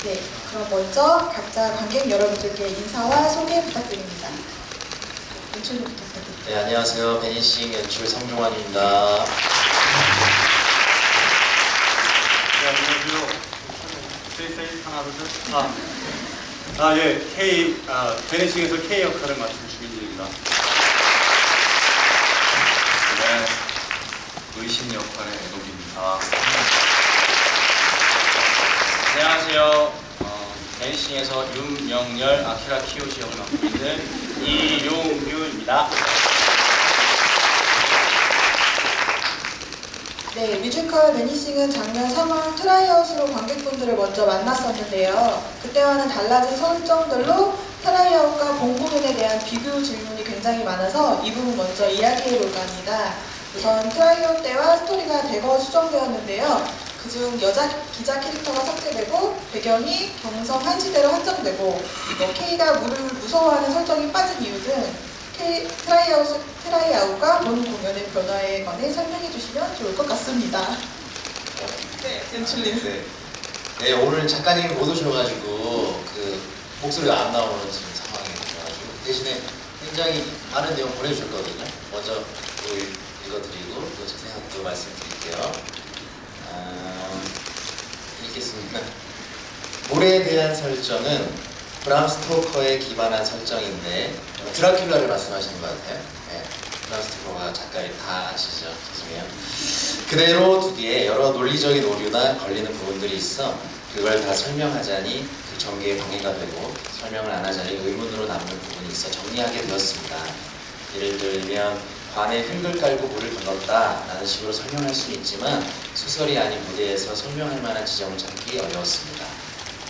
네, 그럼 먼저 각자 관객 여러분들께 인사와 소개 부탁드립니다. 연출 좀 부탁드립니다. 네, 안녕하세요. 베니싱 연출 성종환입니다. 네, 안녕하세요. 세이세이 하나 둘 셋. 예, 베니싱에서 K 역할을 맡은 주민입니다. 네, 의신 역할의 애독입니다. 안녕하세요. 베니싱에서 윤영열, 아키라 키요시 역을 맡고 있는 이용규입니다. 네, 뮤지컬 베니싱은 작년 3월 트라이아웃으로 관객분들을 먼저 만났었는데요. 그때와는 달라진 설정들로 트라이아웃과 본 공연에 대한 비교 질문이 굉장히 많아서 이 부분 먼저 이야기해볼까 합니다. 우선 트라이아웃 때와 스토리가 대거 수정되었는데요. 그중 여자 기자 캐릭터가 삭제되고 배경이 경성 한시대로 한정되고 K가 물을 무서워하는 설정이 빠진 이유 등 트라이아웃과 본 공연의 변화에 관해 설명해 주시면 좋을 것 같습니다. 네, 연출님. 네, 오늘 작가님이 못 오셔가지고 그 목소리가 안 나오는 지금 상황이 되어가지고 대신에 굉장히 많은 내용 보내주셨거든요. 먼저 읽어드리고 또 제 생각도 말씀드릴게요. 읽겠습니다. 물에 대한 설정은 브람 스토커에 기반한 설정인데 드라큘라를 말씀하시는 것 같아요. 네, 브람 스토커가 작가님 다 아시죠? 죄송해요. 그대로 두기에 여러 논리적인 오류나 걸리는 부분들이 있어 그걸 다 설명하자니 그 전개에 방해가 되고 설명을 안 하자니 의문으로 남는 부분이 있어 정리하게 되었습니다. 예를 들면 관에 흙을 깔고 물을 건넜다 라는 식으로 설명할 수는 있지만 소설이 아닌 무대에서 설명할 만한 지점을 찾기 어려웠습니다.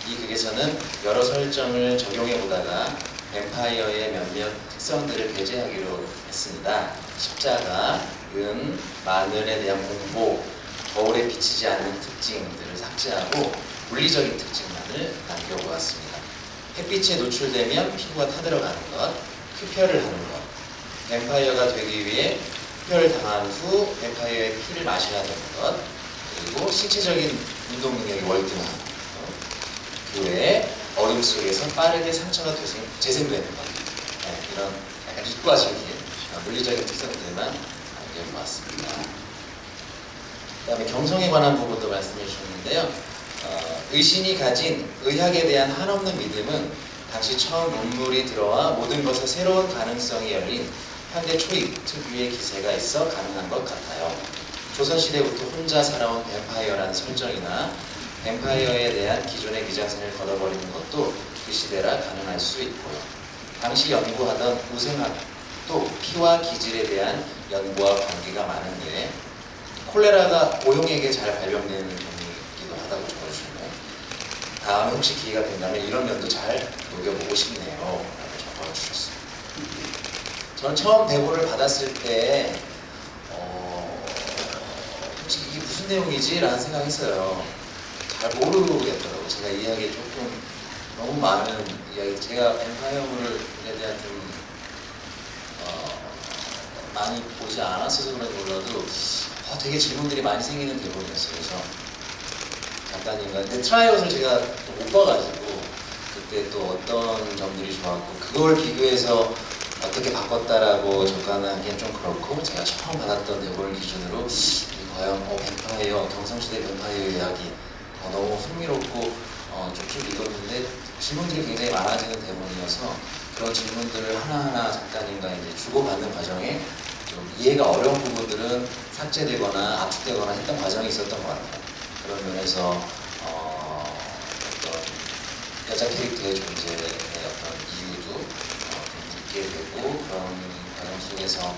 이 극에서는 여러 설정을 적용해 보다가 뱀파이어의 몇몇 특성들을 배제하기로 했습니다. 십자가, 은, 마늘에 대한 공포, 거울에 비치지 않는 특징들을 삭제하고 물리적인 특징만을 남겨보았습니다. 햇빛에 노출되면 피부가 타들어가는 것, 흡혈을 하는 것, 뱀파이어가 되기 위해 흡혈을 당한 후 뱀파이어의 피를 마셔야 되는 것, 그리고 신체적인 운동 능력이 월등한 것, 그 외에 어둠 속에서 빠르게 상처가 재생되는 것, 네, 이런 약간 이과적인 물리적인 특성들만 남겨보았습니다. 그 다음에 경성에 관한 부분도 말씀해 주셨는데요. 의신이 가진 의학에 대한 한없는 믿음은 당시 처음 눈물이 들어와 모든 것에 새로운 가능성이 열린 현대 초입 특유의 기세가 있어 가능한 것 같아요. 조선시대부터 혼자 살아온 뱀파이어라는 설정이나 뱀파이어에 대한 기존의 미장센을 걷어버리는 것도 그 시대라 가능할 수 있고요. 당시 연구하던 우생학도 피와 기질에 대한 연구와 관계가 많은데 콜레라가 고용에게 잘 발병되는 병이기도 하다고 적어주셨네요. 다음에 혹시 기회가 된다면 이런 면도 잘 녹여보고 싶네요 라고 적어주셨습니다. 저는 처음 대본을 받았을 때 솔직히 이게 무슨 내용이지? 라는 생각했어요. 잘 모르겠더라고요. 제가 이야기에 조금 너무 많은 이야기, 제가 뱀파이어물에 대한 좀 많이 보지 않았어서 그런지 몰라도 되게 질문들이 많이 생기는 대본이었어요. 그래서 작가님과 근데 트라이아웃을 제가 못 봐가지고 그때 또 어떤 점들이 좋았고 그걸 비교해서 어떻게 바꿨다라고 접근하기엔 좀 그렇고 제가 처음 받았던 대본을 기준으로 과연 뱀파이어, 경성시대 뱀파이어 이야기 너무 흥미롭고 쭉쭉 읽었는데 질문들이 굉장히 많아지는 대본이어서 그런 질문들을 하나하나 작가님과 이제 주고받는 과정에 좀 이해가 어려운 부분들은 삭제되거나 압축되거나 했던 과정이 있었던 것 같아요. 그런 면에서 어떤 여자 캐릭터의 존재의 어떤 이유도 좀 묻게 되고 그런 과정 속에서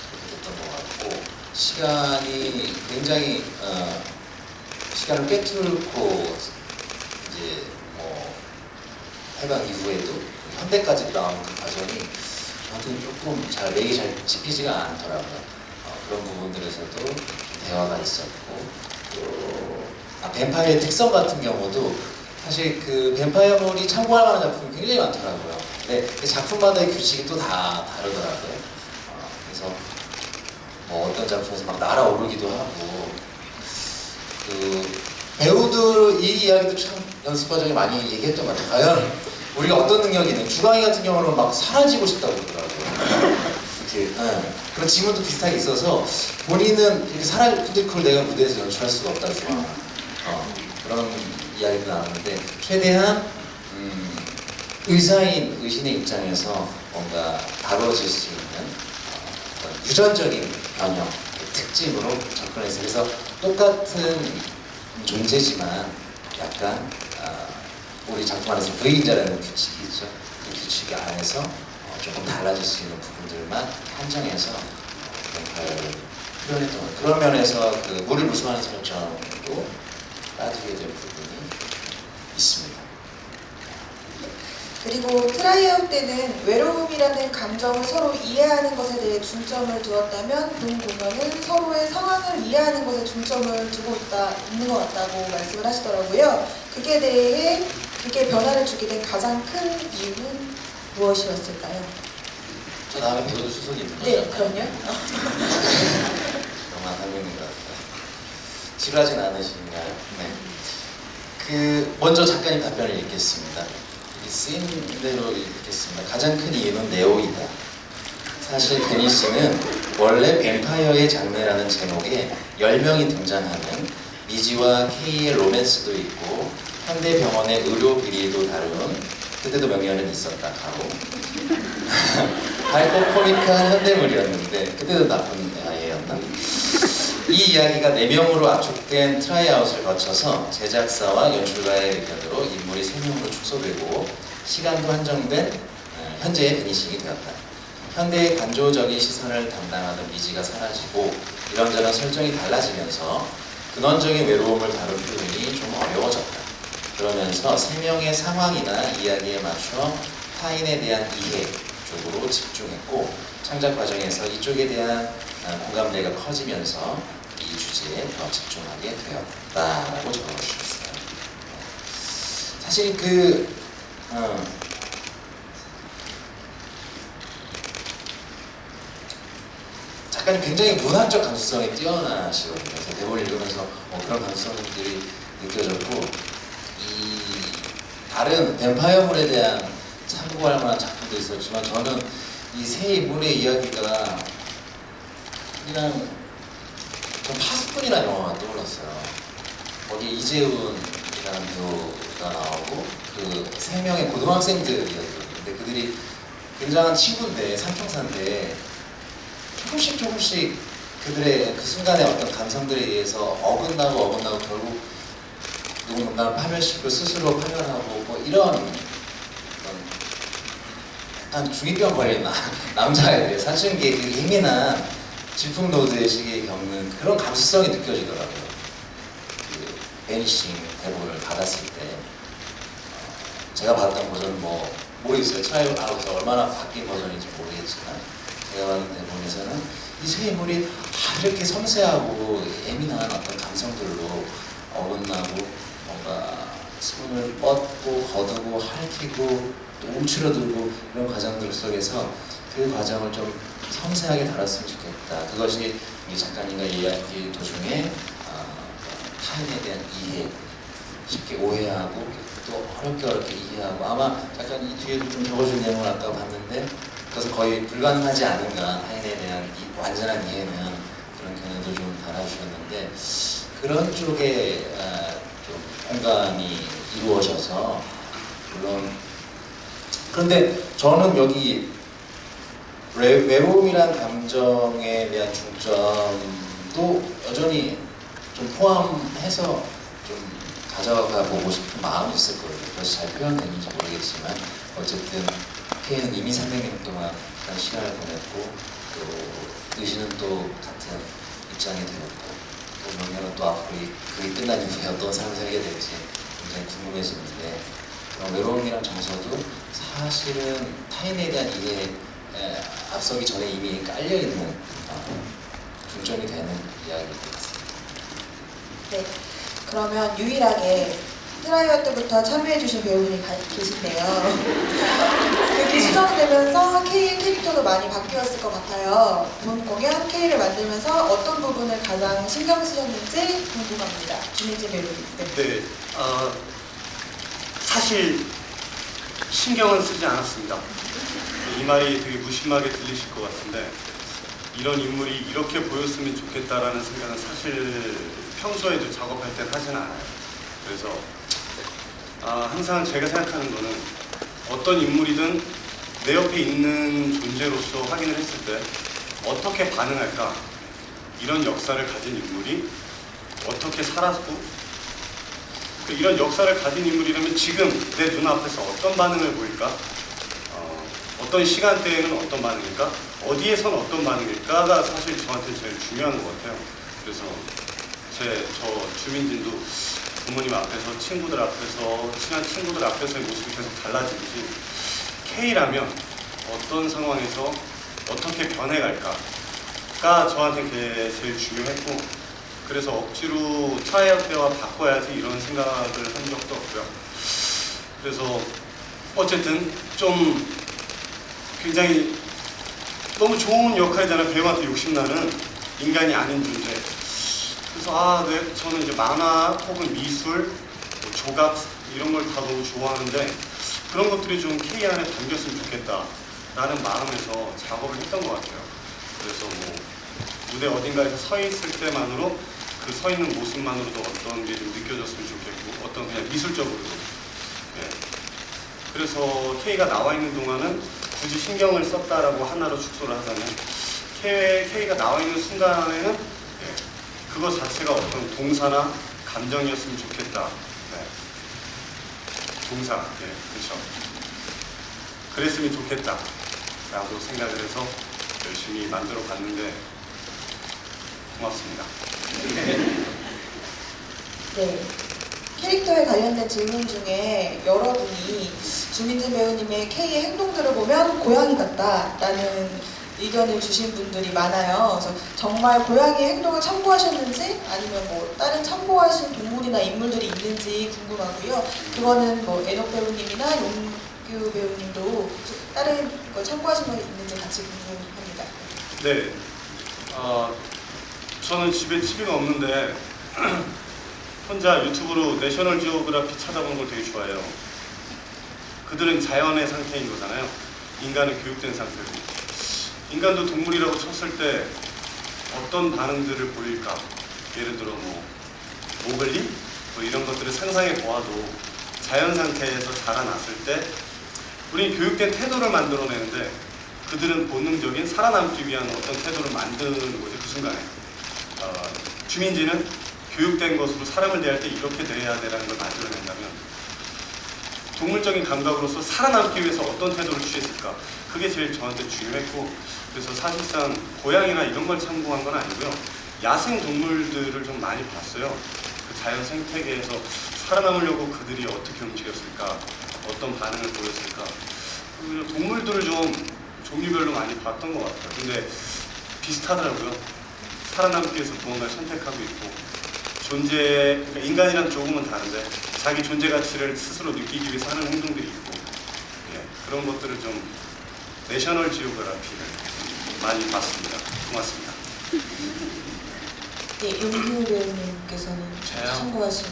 그렇게 됐던 것 같고 시간이 굉장히 시간을 꿰뚫고 이제 해방 이후에도 현대까지 나온 그 과정이 저한테는 조금 맥이 잘 짚히지가 않더라고요. 그런 부분들에서도 대화가 있었고 또 뱀파이어의 특성 같은 경우도 사실 그 뱀파이어물이 참고할 만한 작품이 굉장히 많더라고요. 근데 그 작품마다의 규칙이 또 다 다르더라고요. 그래서 어떤 작품에서 막 날아오르기도 하고 그 배우들 이 이야기도 참 연습 과정에 많이 얘기했던 것 같아요. 과연 우리가 어떤 능력이 있는 주광이 같은 경우는 막 사라지고 싶다고 그러더라고요. 이렇게 그런 질문도 비슷하게 있어서 본인은 이렇게 사라질 근데 그걸 내가 무대에서 연출할 수가 없다 주광. 그런 이야기도 나왔는데 최대한 의신의 입장에서 뭔가 다뤄질 수 있는 어떤 유전적인 변형 특징으로 접근해서 그래서 똑같은 존재지만 약간 우리 작품 안에서 V자라는 규칙이 있죠. 그 규칙 안에서 조금 달라질 수 있는 부분들만 한정해서 뱀파이어를 표현했던 거예요. 그런 면에서 그 물을 무서워하는 설정도 빠지게 될 부분이 있습니다. 그리고 트라이아웃 때는 외로움이라는 감정을 서로 이해하는 것에 대해 중점을 두었다면 본 공연은 서로의 상황을 이해하는 것에 중점을 두고 있는 것 같다고 말씀을 하시더라고요. 그게 변화를 주게 된 가장 큰 이유는 무엇이었을까요? 저 다음에 배우도 수선이 있는 네, 거잖아요. 그럼요. 영화 하고 있는 것 같아요. 지루하진 않으신가요? 네. 먼저 작가님 답변을 읽겠습니다. 이 쓰인 대로 읽겠습니다. 가장 큰 이유는 네오이다. 사실 데니 씨는 원래 뱀파이어의 장르라는 제목에 10명이 등장하는 미지와 K의 로맨스도 있고 현대병원의 의료 비리도 다룬 그때도 명예는 있었다 하고 밝고 코믹한 현대물이었는데 그때도 나쁜 아이였나? 이 이야기가 4명으로 압축된 트라이아웃을 거쳐서 제작사와 연출가의 의견으로 인물이 3명으로 축소되고 시간도 한정된 현재의 베니싱이 되었다. 현대의 관조적인 시선을 담당하던 미지가 사라지고 이런저런 설정이 달라지면서 근원적인 외로움을 다룰 표현이 좀 어려워졌다. 그러면서 3명의 상황이나 이야기에 맞춰 타인에 대한 이해 쪽으로 집중했고 창작 과정에서 이쪽에 대한 공감대가 커지면서 이 주제에 더 집중하게 되었다라고 적어주셨어요. 사실 작가님 굉장히 문학적 감수성이 뛰어나시거든요. 그래서 대본을 읽으면서 그런 감수성들이 느껴졌고 이 다른 뱀파이어물에 대한 참고할 만한 작품도 있었지만 저는 이 세 인물의 이야기가 그냥 좀 파수꾼이라는 영화가 떠올랐어요. 거기 이재훈이라는 배우가 나오고 그 3명의 고등학생들 이야기였는데 그들이 굉장한 친구인데 삼총사인데 조금씩 그들의 그 순간의 어떤 감성들에 의해서 어긋나고 결국 누군가를 파멸시키고 스스로 파멸하고 뭐 이런 약간 중2병 걸린 남자애들의 사춘기에 그 예민한 질풍노도의식에 겪는 그런 감수성이 느껴지더라고요. 그 베니싱 대본을 받았을 때 제가 받았던 버전은 뭐 모르겠어요. 트라이아웃에서 얼마나 바뀐 버전인지 모르겠지만 제가 받은 대본에서는 이 세 인물이 이렇게 섬세하고 예민한 어떤 감성들로 어긋나고 뭔가 손을 뻗고 거두고 핥히고 또 움츠러들고 이런 과정들 속에서 그 과정을 좀 섬세하게 다뤘으면 좋겠다. 그것이 이 작가님과 이야기 도중에 타인에 대한 이해, 쉽게 오해하고 또 어렵게 이해하고 아마 약간 이 뒤에도 좀 적어준 내용을 아까 봤는데 그것은 거의 불가능하지 않은가 타인에 대한 완전한 이해는 그런 견해도 좀 달아주셨는데 그런 쪽에 좀 공감이 이루어져서 물론 그런데 저는 여기 외로움이란 감정에 대한 중점도 여전히 좀 포함해서 좀 가져가 보고 싶은 마음이 있을 거예요. 그것이 잘 표현되는지 모르겠지만 어쨌든 K는 이미 300년 동안 그런 시간을 보냈고 또 의신은 또 같은 입장이 되었고 또 명예는 또 앞으로 그게 끝난 이후에 어떤 삶을 살게 될지 굉장히 궁금해지는데 외로움이란 정서도 사실은 타인에 대한 이해에 앞서기 전에 이미 깔려있는 중점이 되는 이야기인 것 같습니다. 네, 그러면 유일하게 트라이아웃 때부터 참여해주신 배우분이 계신데요. 그게 수정되면서 K의 캐릭터도 많이 바뀌었을 것 같아요. 본 공연 K를 만들면서 어떤 부분을 가장 신경 쓰셨는지 궁금합니다. 김민재 배우님. 네, 사실 신경은 쓰지 않았습니다. 이 말이 되게 무심하게 들리실 것 같은데 이런 인물이 이렇게 보였으면 좋겠다라는 생각은 사실 평소에도 작업할 때 하진 않아요. 그래서 항상 제가 생각하는 거는 어떤 인물이든 내 옆에 있는 존재로서 확인을 했을 때 어떻게 반응할까? 이런 역사를 가진 인물이 어떻게 살았고 이런 역사를 가진 인물이라면 지금 내 눈앞에서 어떤 반응을 보일까? 어떤 시간대에는 어떤 반응일까? 어디에선 어떤 반응일까가 사실 저한테 제일 중요한 것 같아요. 그래서 저 주민진도 부모님 앞에서, 친구들 앞에서, 친한 친구들 앞에서의 모습이 계속 달라지듯이 K라면 어떤 상황에서 어떻게 변해갈까가 저한테 제일 중요했고 그래서 억지로 트라이아웃 때와 바꿔야지 이런 생각을 한 적도 없고요. 그래서 어쨌든 좀 굉장히 너무 좋은 역할이잖아요. 배우한테 욕심나는 인간이 아닌 존재. 그래서 네, 저는 이제 만화 혹은 미술, 뭐 조각 이런 걸 다 너무 좋아하는데 그런 것들이 좀 K 안에 담겼으면 좋겠다라는 마음에서 작업을 했던 것 같아요. 그래서 뭐 무대 어딘가에서 서 있을 때만으로 그 서 있는 모습만으로도 어떤 게 좀 느껴졌으면 좋겠고 어떤 그냥 미술적으로도 네. 그래서 K가 나와 있는 동안은 굳이 신경을 썼다라고 하나로 축소를 하자면 K가 나와 있는 순간에는 네. 그것 자체가 어떤 동사나 감정이었으면 좋겠다. 네. 동사, 네, 그렇죠. 그랬으면 좋겠다라고 생각을 해서 열심히 만들어 봤는데 고맙습니다. 네. 캐릭터에 관련된 질문 중에 여러분이 주민진 배우님의 K의 행동들을 보면 고양이 같다라는 의견을 주신 분들이 많아요. 그래서 정말 고양이의 행동을 참고하셨는지 아니면 뭐 다른 참고하신 동물이나 인물들이 있는지 궁금하고요. 그거는 뭐 애녹 배우님이나 용규 배우님도 다른 거 참고하신 거 있는지 같이 궁금합니다. 네. 저는 집에 TV가 없는데 혼자 유튜브로 내셔널 지오그래피 찾아보는 걸 되게 좋아해요. 그들은 자연의 상태인 거잖아요. 인간은 교육된 상태고. 인간도 동물이라고 쳤을 때 어떤 반응들을 보일까? 예를 들어 뭐 모글리? 뭐 이런 것들을 상상해 보아도 자연 상태에서 자라났을 때 우리는 교육된 태도를 만들어내는데 그들은 본능적인 살아남기 위한 어떤 태도를 만드는 거죠. 그 순간에. 주민지는 교육된 것으로 사람을 대할 때 이렇게 대해야 되라는 걸 만들어낸다면 동물적인 감각으로서 살아남기 위해서 어떤 태도를 취했을까? 그게 제일 저한테 중요했고 그래서 사실상 고양이나 이런 걸 참고한 건 아니고요. 야생 동물들을 좀 많이 봤어요. 그 자연 생태계에서 살아남으려고 그들이 어떻게 움직였을까? 어떤 반응을 보였을까? 동물들을 좀 종류별로 많이 봤던 것 같아요. 근데 비슷하더라고요. 살아남기 위해서 무언가를 선택하고 있고 그러니까 인간이랑 조금은 다른데 자기 존재 가치를 스스로 느끼기 위해서 하는 행동들이 있고 그런 것들을 좀 내셔널 지오그래피를 많이 봤습니다. 고맙습니다. 네, 용규 배우님께서는 저요? 참고하신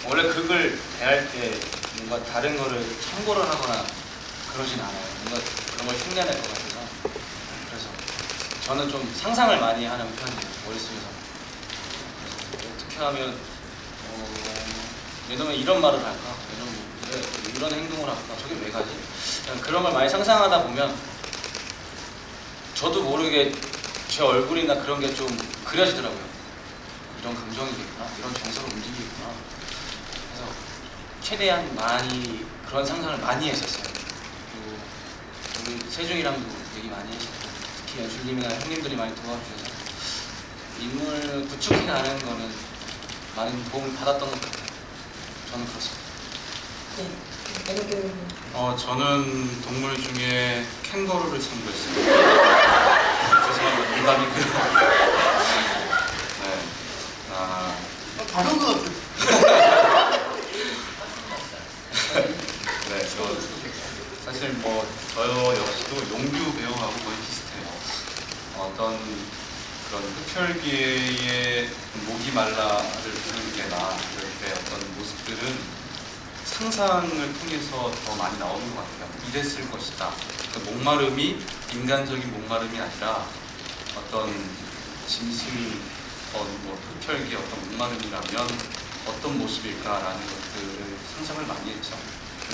원래 극을 대할 때 뭔가 다른 거를 참고를 하거나 그러진 않아요. 뭔가 그런 걸 흉내낼 것 같아서 그래서 저는 좀 상상을 많이 하는 편이에요. 머릿속에서 그래서 어떻게 하면 예를 들면 이런 말을 할까? 이런 행동을 할까? 저게 왜 가지? 그런 걸 많이 상상하다 보면 저도 모르게 제 얼굴이나 그런 게 좀 그려지더라고요. 이런 감정이겠구나, 이런 정서로 움직이겠구나. 그래서 최대한 많이 그런 상상을 많이 했었어요. 그리고 우리 세중이랑도 얘기 많이 했었고 특히 연출님이나 형님들이 많이 도와주셔서 인물 구축해 가는 거는 많은 도움을 받았던 것 같아요. 저는 그렇습니다. 네, 애녹 배우님. 저는 동물 중에 캥거루를 참고했습니다. 죄송합니다. 농담이고요. 네. 다른 것 같아요. 네, 사실 뭐 저 역시도 용규 배우하고 거의 비슷해요. 어떤 그런 흡혈귀의 목이 말라를 부를 때나 이럴 때 어떤 것들은 상상을 통해서 더 많이 나오는 것 같아요. 이랬을 것이다. 그 목마름이 인간적인 목마름이 아니라 어떤 짐승, 뭐 흡혈귀의 어떤 목마름이라면 어떤 모습일까라는 것들을 상상을 많이 했죠.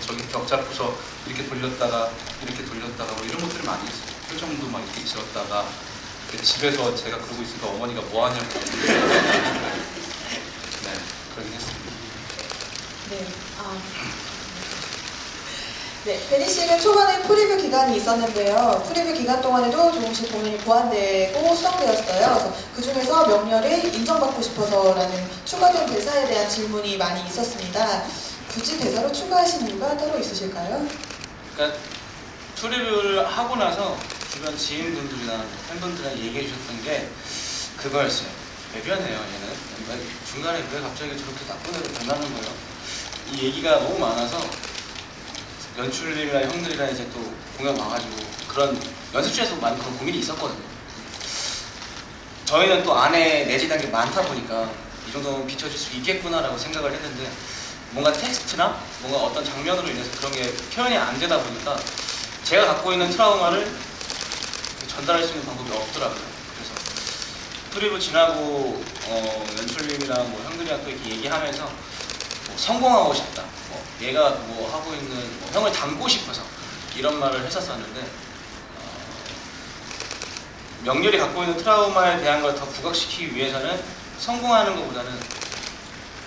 저기 벽 잡고서 이렇게 돌렸다가 뭐 이런 것들을 많이 했어요. 표정도 막 이렇게 지었다가 집에서 제가 그러고 있으니까 어머니가 뭐 하냐고 네, 그러긴 했습니다. 네. 네, 베니 씨는 초반에 프리뷰 기간이 있었는데요. 프리뷰 기간 동안에도 조금씩 공연이 보완되고 수정되었어요. 그래서 그 중에서 명렬히 인정받고 싶어서라는 추가된 대사에 대한 질문이 많이 있었습니다. 굳이 대사로 추가하신 이유가 따로 있으실까요? 그러니까 프리뷰를 하고 나서 주변 지인분들이나 팬분들이랑 얘기해 주셨던 게 그거였어요. 왜 변해요 얘는? 중간에 왜 갑자기 저렇게 나쁜 애로 변하는 거예요? 이 얘기가 너무 많아서 연출님이랑 형들이랑 이제 또 공연 와가지고 그런 연습실에서 많은 그런 고민이 있었거든요. 저희는 또 안에 내재된 게 많다 보니까 이 정도면 비춰질 수 있겠구나라고 생각을 했는데 뭔가 텍스트나 뭔가 어떤 장면으로 인해서 그런 게 표현이 안 되다 보니까 제가 갖고 있는 트라우마를 전달할 수 있는 방법이 없더라고요. 그래서 프리뷰 지나고 연출님이랑 뭐 형들이랑 또 이렇게 얘기하면서 뭐 성공하고 싶다. 뭐 얘가 뭐 하고 있는 뭐 형을 닮고 싶어서 이런 말을 했었었는데 명렬이 갖고 있는 트라우마에 대한 걸 더 부각시키기 위해서는 성공하는 것보다는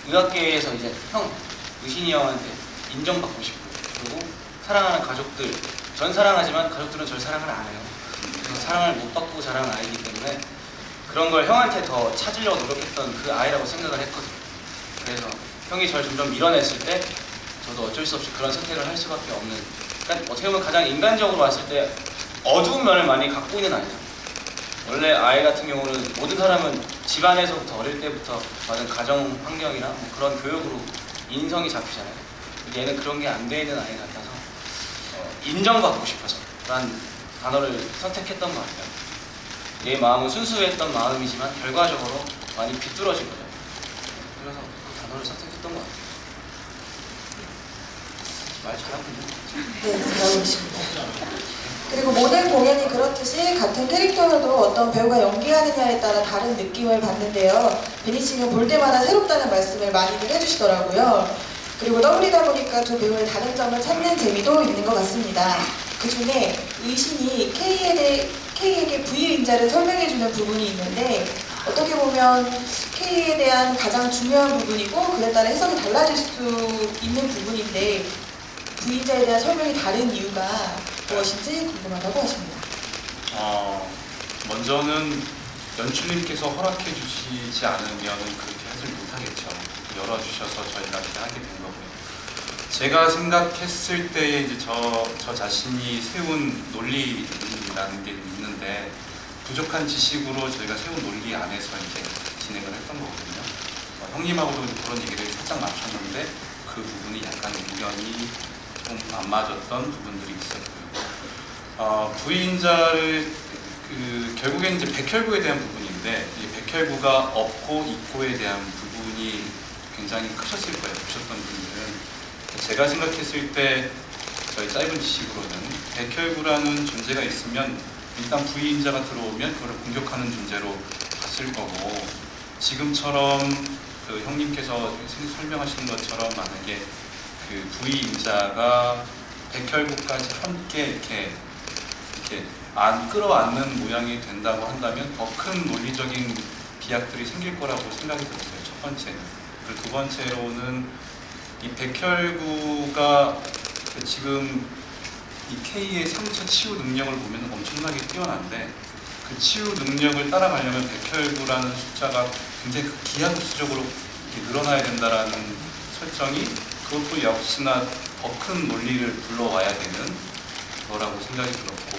의학계에서 이제 의신이 형한테 인정받고 싶고 그리고 사랑하는 가족들 전 사랑하지만 가족들은 절 사랑을 안 해요. 그래서 사랑을 못 받고 자란 아이기 때문에 그런 걸 형한테 더 찾으려고 노력했던 그 아이라고 생각을 했거든요. 그래서 형이 절 점점 밀어냈을 때 저도 어쩔 수 없이 그런 선택을 할 수밖에 없는 그러니까 어떻게 보면 가장 인간적으로 봤을 때 어두운 면을 많이 갖고 있는 아이죠. 원래 아이 같은 경우는 모든 사람은 집안에서부터 어릴 때부터 받은 가정 환경이나 뭐 그런 교육으로 인성이 잡히잖아요. 얘는 그런 게 안 돼 있는 아이 같아서 인정받고 싶어서 라는 단어를 선택했던 것 같아요. 얘 마음은 순수했던 마음이지만 결과적으로 많이 비뚤어진 거죠. 그래서 그 단어를 선택했던 것 같아요. 말 잘하군요. 네, 잘하고 계십니다. 그리고 모든 공연이 그렇듯이 같은 캐릭터여도 어떤 배우가 연기하느냐에 따라 다른 느낌을 받는데요. 베니 씨는 볼 때마다 새롭다는 말씀을 많이들 해주시더라고요. 그리고 더블이다 보니까 두 배우의 다른 점을 찾는 재미도 있는 것 같습니다. 그 중에 의신이 K에게 V인자를 설명해주는 부분이 있는데 어떻게 보면 K에 대한 가장 중요한 부분이고 그에 따라 해석이 달라질 수 있는 부분인데 V인자에 대한 설명이 다른 이유가 무엇인지 궁금하다고 하십니다. 먼저는 연출님께서 허락해 주시지 않으면 그렇게 하지 못하겠죠. 열어주셔서 저희가 이렇게 하게 된 거고요. 제가 생각했을 때에 이제 저 자신이 세운 논리라는 게 있는데 부족한 지식으로 저희가 세운 논리 안에서 이제 진행을 했던 거거든요. 형님하고도 그런 얘기를 살짝 맞췄는데 그 부분이 약간 의견이 좀 안 맞았던 부분들이 있었고요. 부인자를 결국엔 이제 백혈구에 대한 부분인데 이 백혈구가 없고 있고에 대한 부분이 굉장히 크셨을 거예요. 보셨던 분들은 제가 생각했을 때 저희 짧은 지식으로는 백혈구라는 존재가 있으면 일단 부인자가 들어오면 그걸 공격하는 존재로 봤을 거고 지금처럼 그 형님께서 설명하시는 것처럼 만약에 그 부인자가 백혈구까지 함께 이렇게 안 끌어안는 모양이 된다고 한다면 더 큰 논리적인 비약들이 생길 거라고 생각이 들었어요. 첫 번째는. 그리고 두 번째로는 이 백혈구가 지금 이 K의 상처 치유 능력을 보면 엄청나게 뛰어난데 그 치유 능력을 따라가려면 백혈구라는 숫자가 굉장히 기하급수적으로 늘어나야 된다라는 설정이 그것도 역시나 더 큰 논리를 불러와야 되는 거라고 생각이 들었고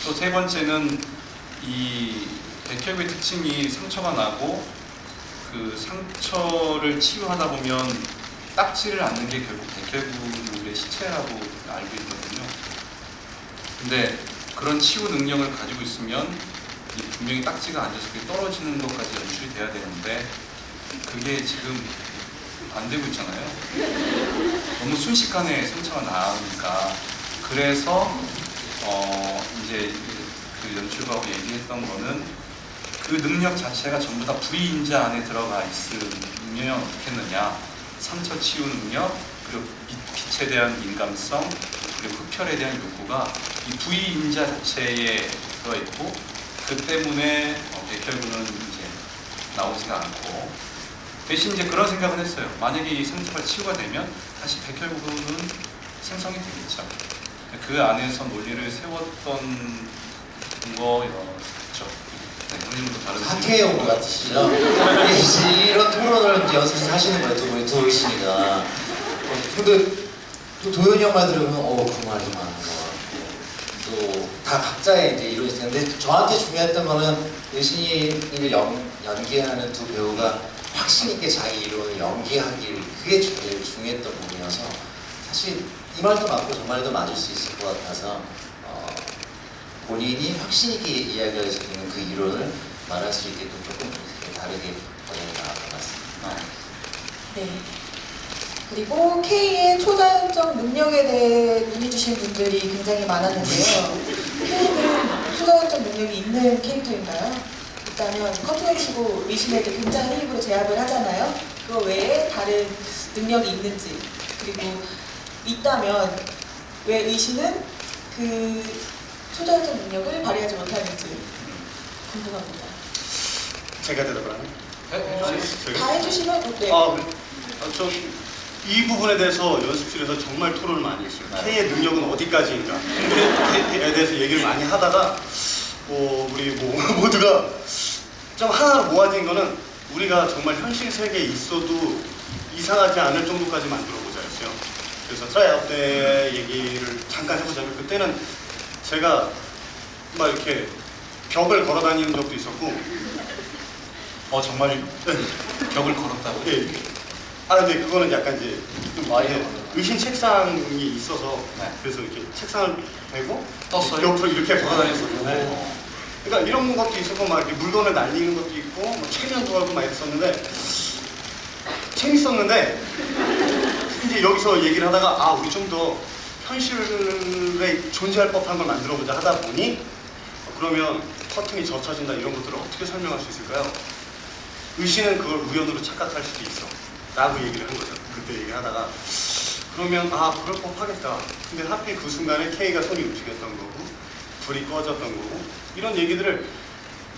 또 세 번째는 이 백혈구의 특징이 상처가 나고 그 상처를 치유하다 보면 딱지를 않는 게 결국 백혈구의 시체라고 알고 있거든요. 근데 그런 치유 능력을 가지고 있으면 분명히 딱지가 앉아서 그게 떨어지는 것까지 연출이 돼야 되는데 그게 지금 안 되고 있잖아요. 너무 순식간에 상처가 나오니까. 그래서 이제 그 연출가하고 얘기했던 거는 그 능력 자체가 전부 다 불이인자 안에 들어가 있으면 어떻겠느냐. 상처 치유 능력, 그리고 빛에 대한 민감성, 그리고 흡혈에 대한 욕구가 이 부의인자 자체에 들어있고, 그 때문에 백혈구는 이제 나오지가 않고, 대신 이제 그런 생각을 했어요. 만약에 이 상처가 치유가 되면 다시 백혈구는 생성이 되겠죠. 그 안에서 논리를 세웠던 거였죠. 네, 형님도 다른 학회 연구 같으시죠? 이런 토론을 이제 연습해서 하시는 거예요, 두 분이, 두 의신이가. 근데 또 도현이 형 말 들으면 그 말도 많은 거 같고, 또 다 각자의 이제 이론이 있는데, 저한테 중요했던 거는 의신이를 연기하는 두 배우가 확신 있게 자기 이론을 연기하길, 그게 제일 중요했던 부분이어서, 사실 이 말도 맞고 저 말도 맞을 수 있을 것 같아서 본인이 확신 있게 이야기할 수 있는 그 이론을 말할 수 있게끔 조금 다르게 번역이 나왔던 것 같습니다. 네. 그리고 K의 초자연적 능력에 대해 문의 주신 분들이 굉장히 많았는데요. K는 초자연적 능력이 있는 캐릭터인가요? 일단은 커튼을 치고 의신에게 굉장히 힘으로 제압을 하잖아요. 그거 외에 다른 능력이 있는지, 그리고 있다면 왜 의신은 그 초자연적 능력을 발휘하지 못하는지 궁금합니다. 제가 대답을 하네. 다 해주시면 네. 저 이 부분에 대해서 연습실에서 정말 토론을 많이 했어요. K의 능력은 어디까지인가에 대해서 얘기를 많이 하다가 우리 모두가 좀 하나로 모아진 거는 우리가 정말 현실 세계에 있어도 이상하지 않을 정도까지 만들어보자 했어요. 그래서 트라이아웃 때 얘기를 잠깐 해보자면, 그때는 제가 막 이렇게 벽을 걸어 다니는 적도 있었고. 정말 벽을 걸었다고? 예. 근데 그거는 약간 이제 좀 의신 책상이 있어서, 네. 그래서 이렇게 책상을 대고 떴어요? 옆으로 이렇게 걸어 다녔었는데, 그러니까 이런 것도 있었고, 막 이렇게 물건을 날리는 것도 있고, 뭐 체면도 하고 막 이랬었는데, 재밌었는데, 이제 여기서 얘기를 하다가 우리 좀 더 현실에 존재할 법한 걸 만들어보자 하다 보니, 그러면 커튼이 젖혀진다 이런 것들을 어떻게 설명할 수 있을까요? 의신은 그걸 우연으로 착각할 수도 있어 라고 얘기를 한 거죠. 그때 얘기하다가 그러면 그럴 법하겠다. 근데 하필 그 순간에 K가 손이 움직였던 거고 불이 꺼졌던 거고, 이런 얘기들을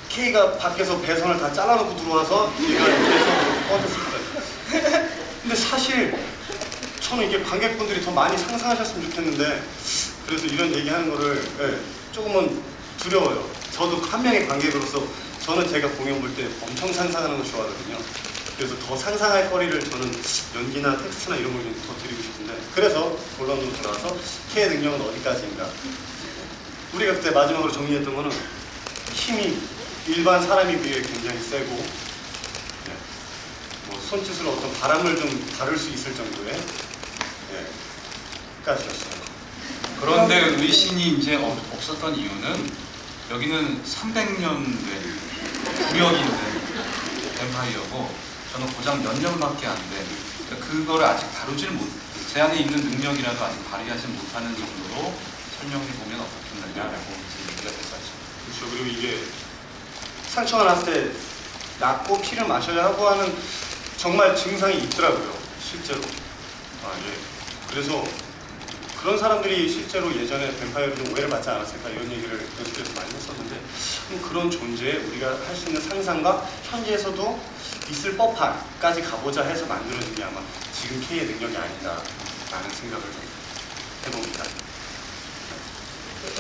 K가 밖에서 배선을 다 잘라놓고 들어와서 얘가 배선으로 꺼졌을 거예요. 근데 사실 저는 이게 관객분들이 더 많이 상상하셨으면 좋겠는데, 그래서 이런 얘기하는 거를 조금은 두려워요. 저도 한 명의 관객으로서 저는 제가 공연 볼 때 엄청 상상하는 거 좋아하거든요. 그래서 더 상상할 거리를 저는 연기나 텍스트나 이런 걸 좀 더 드리고 싶은데, 그래서 본론으로 돌아와서 K의 능력은 어디까지인가. 우리가 그때 마지막으로 정리했던 거는 힘이 일반 사람에 비해 굉장히 세고, 손짓으로 어떤 바람을 좀 다룰 수 있을 정도의 까지였어요. 그런데 의신이 이제 없었던 이유는, 여기는 300년 된 구력이 있는 뱀파이어고, 저는 고작 몇 년밖에 안 돼. 그거를 아직 다루질 제 안에 있는 능력이라도 아직 발휘하지 못하는 정도로 설명해 보면 어떻겠느냐라고 얘기가 됐었죠. 그렇죠. 그리고 이게 상처가 났을 때 낫고 피를 마셔야 하고 하는 정말 증상이 있더라고요, 실제로. 그래서 그런 사람들이 실제로 예전에 뱀파이어로 좀 오해를 받지 않았을까, 이런 얘기를 연습에서 많이 했었는데, 그런 존재에 우리가 할 수 있는 상상과 현지에서도 있을 법한까지 가보자 해서 만들어진 게 아마 지금 K의 능력이 아니다라는 생각을 좀 해봅니다.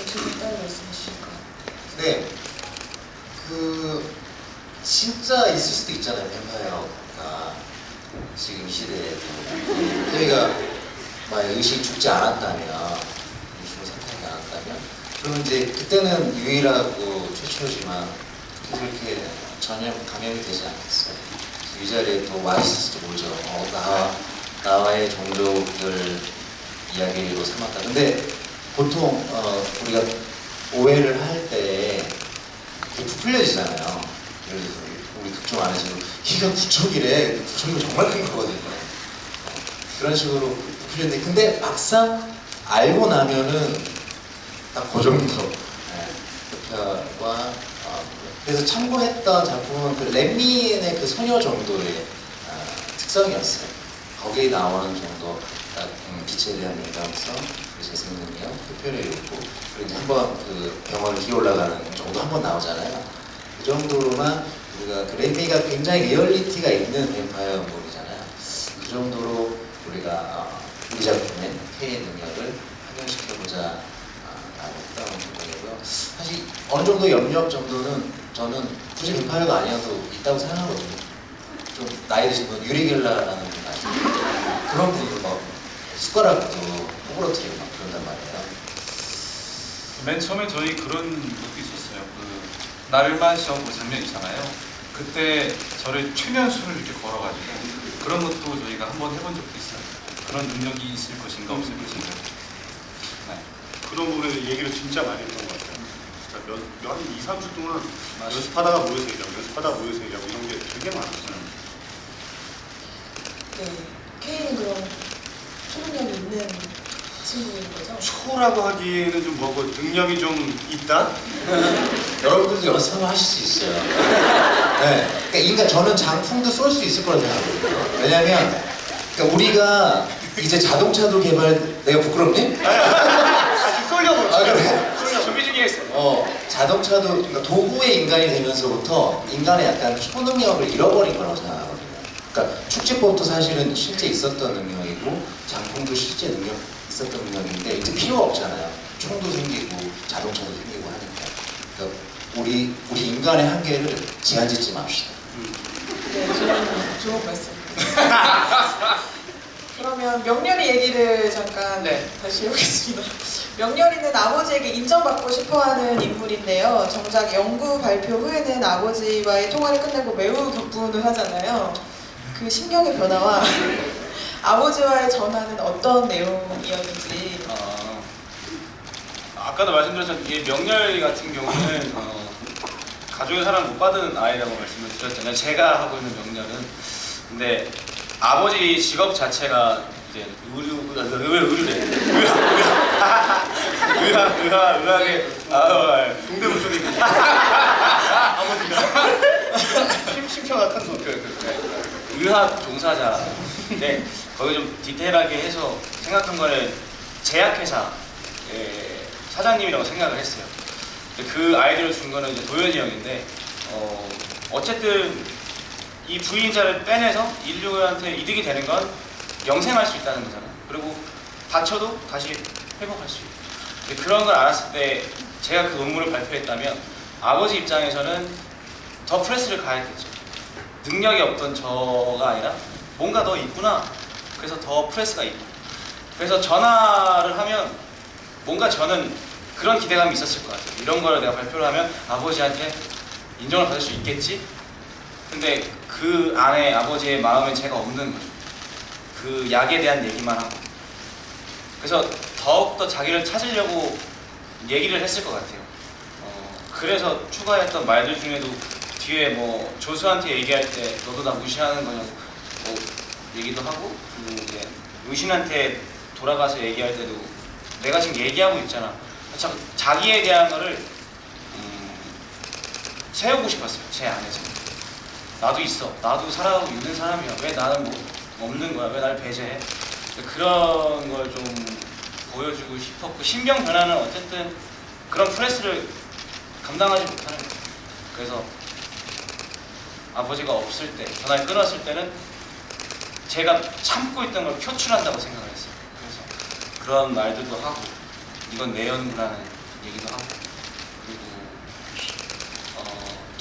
지금 따로 말씀해 주실까요? 네, 진짜 있을 수도 있잖아요, 뱀파이어가 지금 시대에도. 저희가 만약 의식이 죽지 않았다면, 죽은 상태가 않았다면, 그러면 이제 그때는 유일하고 최초지만 그렇게 전혀 감염이 되지 않겠어요. 이 자리에 또 와 있을지도 모르죠. 나와의 종족을 이야기로 삼았다. 근데 보통 우리가 오해를 할 때 부풀려지잖아요. 예를 들어서 우리 극중 안에서도 이가 9척이래. 9척이면 정말 큰 거거든요. 그런 식으로 부풀렸는데 근데 막상 알고 나면은 딱 그 정도. 와 그래서 참고했던 작품은 그 렛미인의 그 소녀 정도의 특성이었어요. 거기에 나오는 정도 딱 빛에 대한 민감성, 그 재생능력, 표현의 욕구, 그리고 이제 한번 그 병원을 기어 올라가는 정도 한번 나오잖아요. 그 정도로만 우리가 그 렛미가 굉장히 리얼리티가 있는 뱀파이어물이잖아요. 그 정도로 우리가 우리 작품의 K의 능력을 활용시켜보자 했던 부분이고요. 사실 어느 정도 염력 정도는 저는 굳이 뱀파이어가 아니어도 있다고 생각하거든요. 좀 나이 드신 분 유리겔라라는 분 아시죠? 그런 분들 막 숟가락도 호불호트리고 막 그런단 말이에요. 맨 처음에 저희 그런 것도 있었어요. 그 나를 마셔 그 장면 있잖아요. 그때 저를 최면수를 이렇게 걸어가지고 그런 것도 저희가 한번 해본 적도 있어요. 그런 능력이 있을 것인가 없을 것인가. 네. 그런 부분에 얘기를 진짜 많이 했던 것 같아요. 진짜 한 2, 3주 동안 연습하다가 모여서 얘기하고 연습하다가 모여서 얘기하고 이런 게 되게 많았어요. 네, K는 그럼 초능력이 있는 친구인 거죠? 초라고 하기에는 좀 뭐고 능력이 좀 있다? 여러분들도 연습하면 하실 수 있어요. 네. 그러니까 인간 저는 장풍도 쏠 수 있을 거라고 생각해요. 왜냐면 그러니까 우리가 이제 자동차도 개발 내가 부끄럽니? 아직 쏠려고. 아 그래. 준비 중에 있어요. 자동차도 그러니까 도구의 인간이 되면서부터 인간의 약간 초능력을 잃어버린 거라고 생각하거든요. 그러니까 축지법도 사실은 실제 있었던 능력이고 장풍도 실제 능력 있었던 능력인데 이제 필요가 없잖아요. 총도 생기고 자동차도 생기고 하니까. 그러니까 우리 인간의 한계를 제한짓지 맙시다. 네, 좋은 말씀. 그러면 명렬이 얘기를 잠깐 다시 해보겠습니다. 명렬이는 아버지에게 인정받고 싶어하는 인물인데요. 정작 연구 발표 후에는 아버지와의 통화를 끝내고 매우 격분을 하잖아요. 그 심경의 변화와 아버지와의 전화는 어떤 내용이었는지. 아까도 말씀드렸지만 이 명렬이 같은 경우는 가족의 사랑을 못 받은 아이라고 말씀을 드렸잖아요. 제가 하고 있는 명렬은. 근데 아버지 직업 자체가 이제 의료래. 의학에 동대문 쪽에 아버지가 심평한 소. 의학 종사자인데 거기 좀 디테일하게 해서 생각한 거는 제약회사 사장님이라고 생각을 했어요. 그 아이디어를 준 거는 이제 도현이 형인데 어쨌든 이 부인자를 빼내서 인류한테 이득이 되는 건 영생할 수 있다는 거잖아요. 그리고 다쳐도 다시 회복할 수 있고. 그런 걸 알았을 때 제가 그 논문을 발표했다면 아버지 입장에서는 더 프레스를 가했겠죠. 능력이 없던 저가 아니라 뭔가 더 있구나. 그래서 더 프레스가 있고. 그래서 전화를 하면 뭔가 저는 그런 기대감이 있었을 것 같아요. 이런 걸 내가 발표를 하면 아버지한테 인정을 받을 수 있겠지? 근데 그 안에 아버지의 마음엔 제가 없는 거죠. 그 약에 대한 얘기만 하고. 그래서 더욱더 자기를 찾으려고 얘기를 했을 것 같아요. 그래서 추가했던 말들 중에도 뒤에 뭐 조수한테 얘기할 때 너도 나 무시하는 거냐고 뭐 얘기도 하고, 그리고 이제 의신한테 돌아가서 얘기할 때도 내가 지금 얘기하고 있잖아. 참 자기에 대한 거를 세우고 싶었어요. 제 안에서. 나도 있어. 나도 살아가고 있는 사람이야. 왜 나는 뭐 없는 거야? 왜 날 배제해? 그런 걸 좀 보여주고 싶었고, 신경 변화는 어쨌든 그런 프레스를 감당하지 못하는 거예요. 그래서 아버지가 없을 때, 전화를 끊었을 때는 제가 참고 있던 걸 표출한다고 생각을 했어요. 그래서 그런 말들도 하고, 이건 내 연구라는 얘기도 하고, 그리고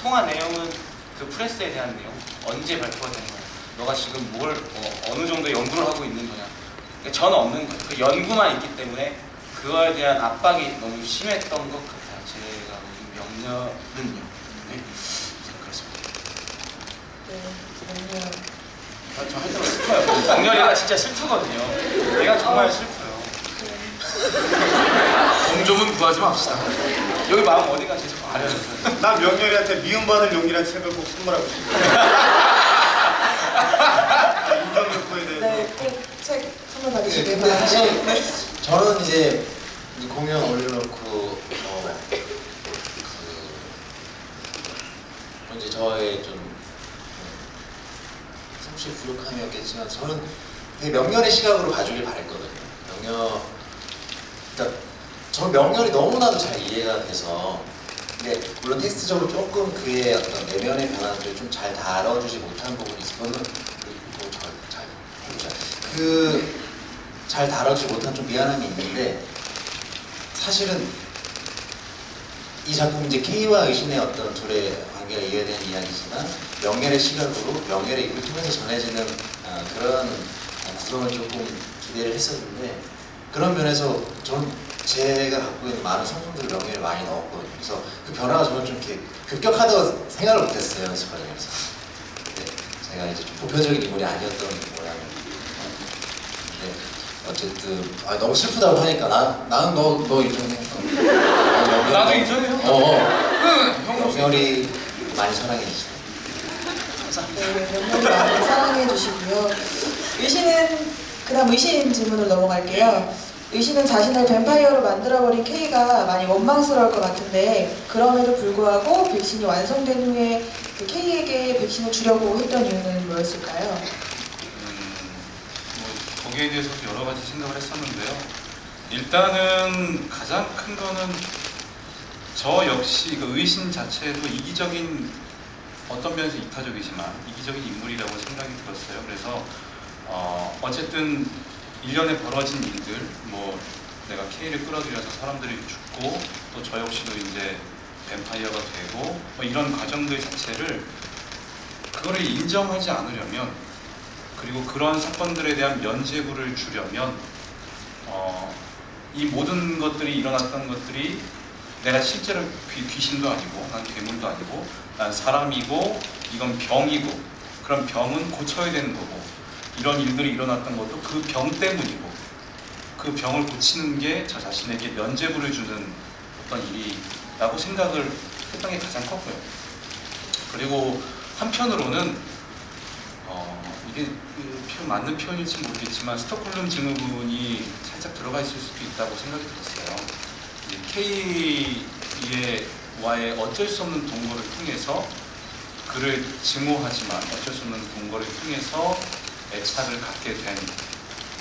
통화 내용은 그 프레스에 대한 내용, 언제 발표가 되는 거야, 너가 지금 뭘 어느 정도 연구를 하고 있는 거냐. 그러니까 저는 없는 거예요. 그 연구만 있기 때문에 그거에 대한 압박이 너무 심했던 것 같아요. 제가 보는 명렬은요. 네, 그렇습니다. 네, 명렬. 저 할 때마다 슬퍼요. 명렬이가 진짜 슬프거든요. 얘가 정말 슬퍼요. 공조문 구하지 맙시다. 여기 마음 어디가 제일 아려졌어요. 난 명렬이한테 미움받을 용기라는 책을 꼭 선물하고 싶어요. 인정 욕구에 대해서. 네, 그 책 주시길 근데 사실 바랍니다. 저는 이제 공연 올려놓고 이제 저의 좀 성실 부족함이었겠지만 저는 되게 명렬의 시각으로 봐주길 바랬거든요. 그러니까 저 명렬이 너무나도 잘 이해가 돼서 근데 물론 텍스트적으로 조금 그의 어떤 내면의 변화들을 좀 잘 다뤄주지 못한 부분이 있어. 그거는 잘 해보자. 잘 다뤄주지 못한 좀 미안함이 있는데 사실은 이 작품 이제 K와 의신의 어떤 둘의 관계가 이해되는 이야기지만 명렬의 시각으로 명렬의 입을 통해서 전해지는 그런 구성을 조금 기대를 했었는데 그런 면에서 저는 제가 갖고 있는 많은 성품들을 명렬에 많이 넣었거든요. 그래서 그 변화가 저는 좀 이렇게 급격하다고 생각을 못했어요, 연습 과정에서. 근데 제가 이제 좀 보편적인 인물이 아니었던 모양입니다. 근데 어쨌든 너무 슬프다고 하니까 나는 너 인정해. 나도 인정해요. 형 명렬이 많이 사랑해 주시고. 네, 명렬이 많이 사랑해 주시고요. 그다음 의신 질문을 넘어갈게요. 의신은 자신을 뱀파이어로 만들어버린 K가 많이 원망스러울 것 같은데 그럼에도 불구하고 백신이 완성된 후에 그 K에게 백신을 주려고 했던 이유는 뭐였을까요? 뭐 거기에 대해서도 여러 가지 생각을 했었는데요. 일단은 가장 큰 거는 저 역시 그 의신 자체도 이기적인 어떤 면에서 이타적이지만 이기적인 인물이라고 생각이 들었어요. 그래서 어쨌든 1년에 벌어진 일들, 뭐 내가 K를 끌어들여서 사람들이 죽고 또 저 역시도 이제 뱀파이어가 되고 뭐 이런 과정들 자체를 그거를 인정하지 않으려면 그리고 그런 사건들에 대한 면죄부를 주려면 이 모든 것들이 일어났던 것들이 내가 실제로 귀신도 아니고 난 괴물도 아니고 난 사람이고 이건 병이고 그런 병은 고쳐야 되는 거고 이런 일들이 일어났던 것도 그 병 때문이고 그 병을 고치는 게 저 자신에게 면죄부를 주는 어떤 일이라고 생각을 했던 게 가장 컸고요. 그리고 한편으로는 이게 맞는 표현일지 모르겠지만 스톡홀름 증후군이 살짝 들어가 있을 수도 있다고 생각이 들었어요. K와의 어쩔 수 없는 동거를 통해서 그를 증오하지만 어쩔 수 없는 동거를 통해서 애착을 갖게 된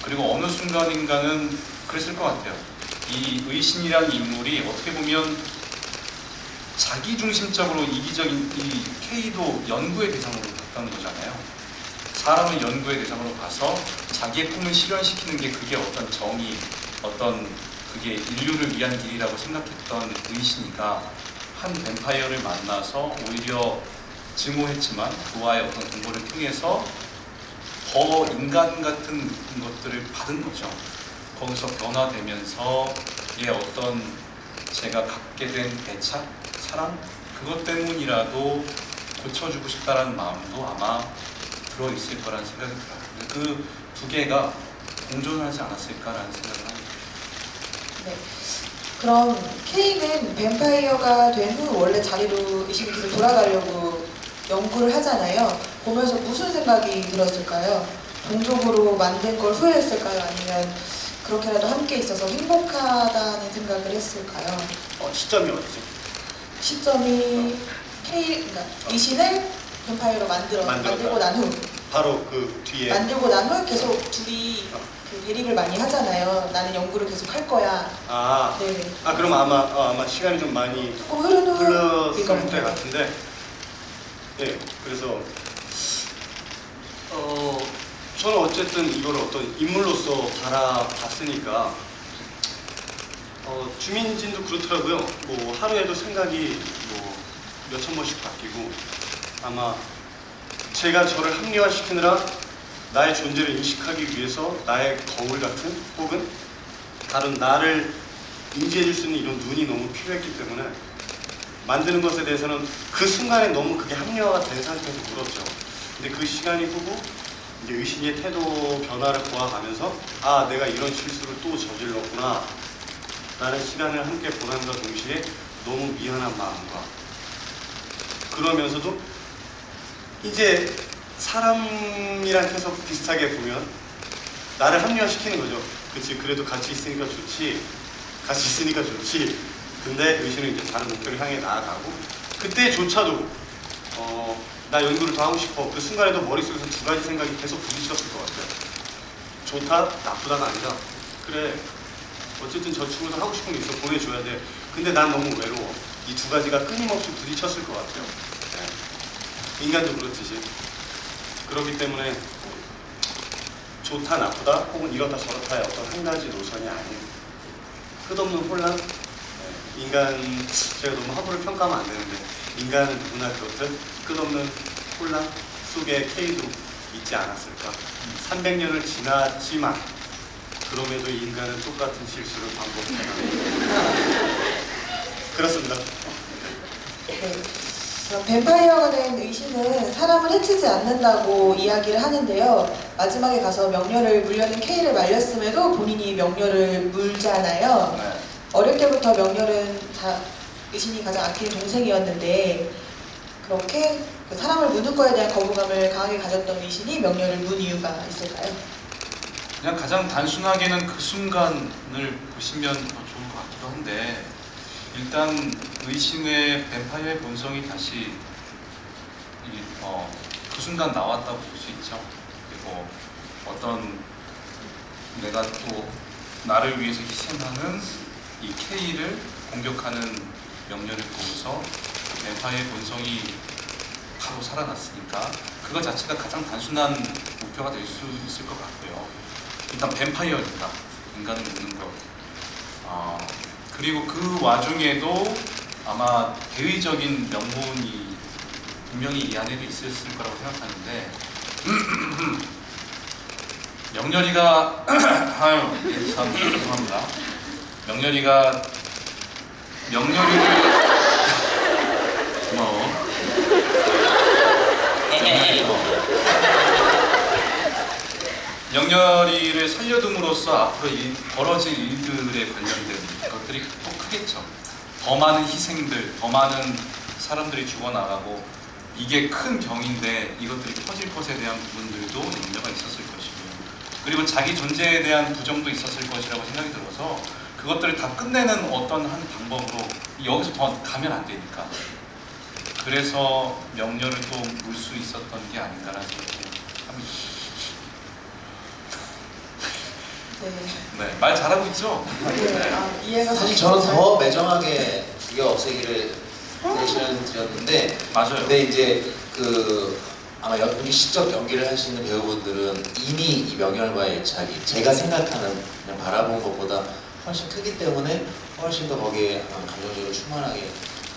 그리고 어느 순간인가는 그랬을 것 같아요. 이 의신이라는 인물이 어떻게 보면 자기중심적으로 이기적인 이 K도 연구의 대상으로 봤던 거잖아요. 사람을 연구의 대상으로 봐서 자기의 꿈을 실현시키는 게 그게 어떤 정의, 어떤 그게 인류를 위한 길이라고 생각했던 의신이가 한 뱀파이어를 만나서 오히려 증오했지만 그와의 어떤 동거를 통해서 더 인간 같은 것들을 받은 거죠. 거기서 변화되면서 얘 어떤 제가 갖게 된 애착, 사랑 그것 때문이라도 고쳐주고 싶다라는 마음도 아마 들어있을 거라는 생각이 들어요. 그 두 개가 공존하지 않았을까라는 생각을 합니다. 네. 그럼 K는 뱀파이어가 된 후 원래 자리로 의신이 계속 돌아가려고 연구를 하잖아요. 보면서 무슨 생각이 들었을까요? 동족으로 만든 걸 후회했을까요? 아니면 그렇게라도 함께 있어서 행복하다는 생각을 했을까요? 시점이 어디죠? 시점이 그러니까 의신을 뱀파이어로 만들고 난 후 바로 그 뒤에 만들고 난 후 계속 둘이 그 대립을 많이 하잖아요. 나는 연구를 계속 할 거야. 네네. 그럼 아마 시간이 좀 많이 조금 흐른 흘렀을 후일 때 같은데 그래서 저는 어쨌든 이걸 어떤 인물로서 바라봤으니까 주민진도 그렇더라고요. 뭐 하루에도 생각이 뭐 몇천 번씩 바뀌고 아마 제가 저를 합리화시키느라 나의 존재를 인식하기 위해서 나의 거울 같은 혹은 다른 나를 인지해줄 수 있는 이런 눈이 너무 필요했기 때문에 만드는 것에 대해서는 그 순간에 너무 그게 합리화가 된 상태에서 물었죠. 근데 그 시간이 후고 이제 의신의 태도 변화를 보아가면서 내가 이런 실수를 또 저질렀구나 라는 시간을 함께 보낸과 동시에 너무 미안한 마음과 그러면서도 이제 사람이랑 계속 비슷하게 보면 나를 합리화시키는 거죠. 그치, 그래도 같이 있으니까 좋지. 같이 있으니까 좋지. 근데 의신은 이제 다른 목표를 향해 나아가고, 그때조차도 나 연구를 더 하고 싶어. 그 순간에도 머릿속에서 두 가지 생각이 계속 부딪혔을 것 같아요. 좋다, 나쁘다가 아니라, 그래, 어쨌든 저 친구도 하고 싶은 게 있어, 보내줘야 돼. 근데 난 너무 외로워. 이 두 가지가 끊임없이 부딪혔을 것 같아요. 네. 인간도 그렇듯이. 그렇기 때문에 좋다, 나쁘다, 혹은 이렇다 저렇다의 어떤 한 가지 노선이 아닌 끝없는 혼란? 네. 인간, 제가 너무 함부로 평가하면 안 되는데, 인간은 누구나 그렇듯 끝없는 혼란 속에 K도 있지 않았을까. 300년을 지났지만 그럼에도 인간은 똑같은 실수를 반복해요. 그렇습니다. 네. 그럼 뱀파이어가 된 의신은 사람을 해치지 않는다고 이야기를 하는데요. 마지막에 가서 명렬을 물려는 K를 말렸음에도 본인이 명렬을 물잖아요. 네. 어릴 때부터 명렬은 의신이 가장 아끼는 동생이었는데 그렇게 그 사람을 무는 거에 대한 거부감을 강하게 가졌던 의신이 명렬을 문 이유가 있을까요? 그냥 가장 단순하게는 그 순간을 보시면 더 좋을 것 같기도 한데, 일단 의신의 뱀파이어의 본성이 다시 그 순간 나왔다고 볼 수 있죠. 그리고 어떤 내가 또 나를 위해서 희생하는 이 K를 공격하는 명령을 보면서 뱀파이어의 본성이 바로 살아났으니까 그거 자체가 가장 단순한 목표가 될 수 있을 것 같고요. 일단 뱀파이어니까 인간을 묻는 것. 그리고 그 와중에도 아마 대의적인 명분이 분명히 이 안에도 있었을 거라고 생각하는데, 명렬이가 아유 참 죄송합니다. 명렬이를 고마워. 명렬이를 살려둠으로써 앞으로 벌어질 일들에 관련된 것들이 또 크겠죠. 더 많은 희생들, 더 많은 사람들이 죽어나가고, 이게 큰 병인데 이것들이 퍼질 것에 대한 부분들도 염려가 있었을 것이고요. 그리고 자기 존재에 대한 부정도 있었을 것이라고 생각이 들어서 그것들을 다 끝내는 어떤 한 방법으로, 여기서 더 가면 안 되니까, 그래서 명렬을 또 물 수 있었던 게 아닌가라는 생각이 합니다. 네, 말 잘하고 있죠? 네. 이해가 사실 저는 더 매정하게 죽여 없애기를 제시를 드렸는데, 맞아요. 근데 이제 아마 우리 시적 연기를 하시는 배우분들은 이미 이 명렬과의 애착이 제가 생각하는 그냥 바라본 것보다 훨씬 크기 때문에 훨씬 더 거기에 감정적으로 충만하게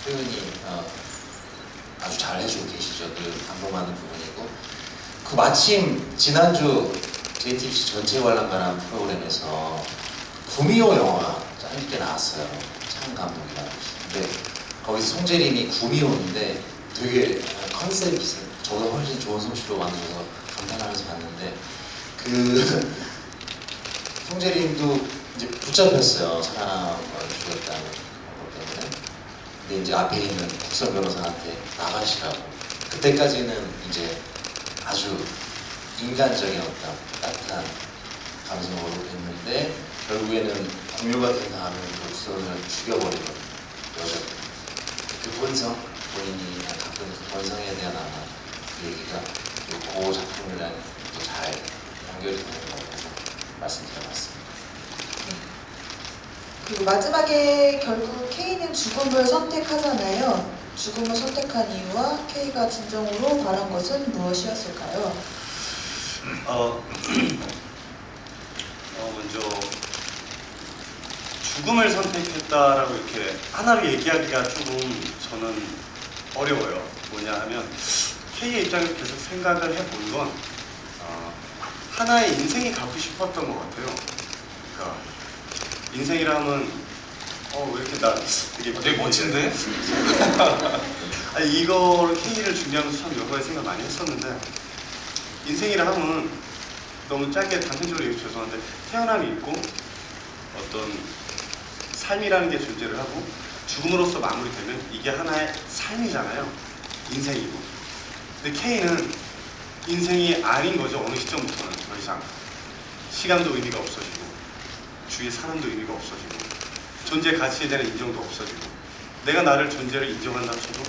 표현이 아주 잘 해주고 계시죠. 늘 감동하는 부분이고, 그 마침 지난주 JTBC 전체 관람가라는 프로그램에서 구미호 영화 짧게 나왔어요. 창 감독이랑. 근데 거기서 송재림이 구미호인데 되게 컨셉이 있어요. 저보다 훨씬 좋은 솜씨로 만들어서 감탄하면서 봤는데, 송재림도 이제 붙잡혔어요. 사랑을 죽였다는 것 때문에. 근데 이제 앞에 있는 국선 변호사한테 나가시라고. 그때까지는 이제 아주 인간적인 어떤 따뜻한 감성으로 했는데, 결국에는 공유가 된 다음에 그 국선을 죽여버리거든요. 여자. 그 본성, 본인이 갖고 있는 그 본성에 대한 아마 그 얘기가 그 작품이랑 또 잘 연결이 되는 것 같아서 말씀드려봤습니다. 그리고 마지막에 결국 K는 죽음을 선택하잖아요. 죽음을 선택한 이유와 K가 진정으로 바란 것은 무엇이었을까요? 먼저 죽음을 선택했다라고 이렇게 하나로 얘기하기가 조금 저는 어려워요. 뭐냐 하면 K의 입장에서 계속 생각을 해본 건 하나의 인생이 갖고 싶었던 것 같아요. 그러니까 인생이라면 왜 이렇게 나 되게 멋진데? 아니, 이걸 K를 준비하면서 참 여러 가지 생각 많이 했었는데, 인생이라 하면 너무 짧게 단편적으로 얘기 죄송한데, 태어남이 있고 어떤 삶이라는 게 존재를 하고 죽음으로써 마무리되면 이게 하나의 삶이잖아요. 인생이고. 근데 K는 인생이 아닌 거죠. 어느 시점부터는 더 이상. 시간도 의미가 없어지고 주위의 사람도 의미가 없어지고 존재 가치에 대한 인정도 없어지고 내가 나를 존재를 인정한다 쳐도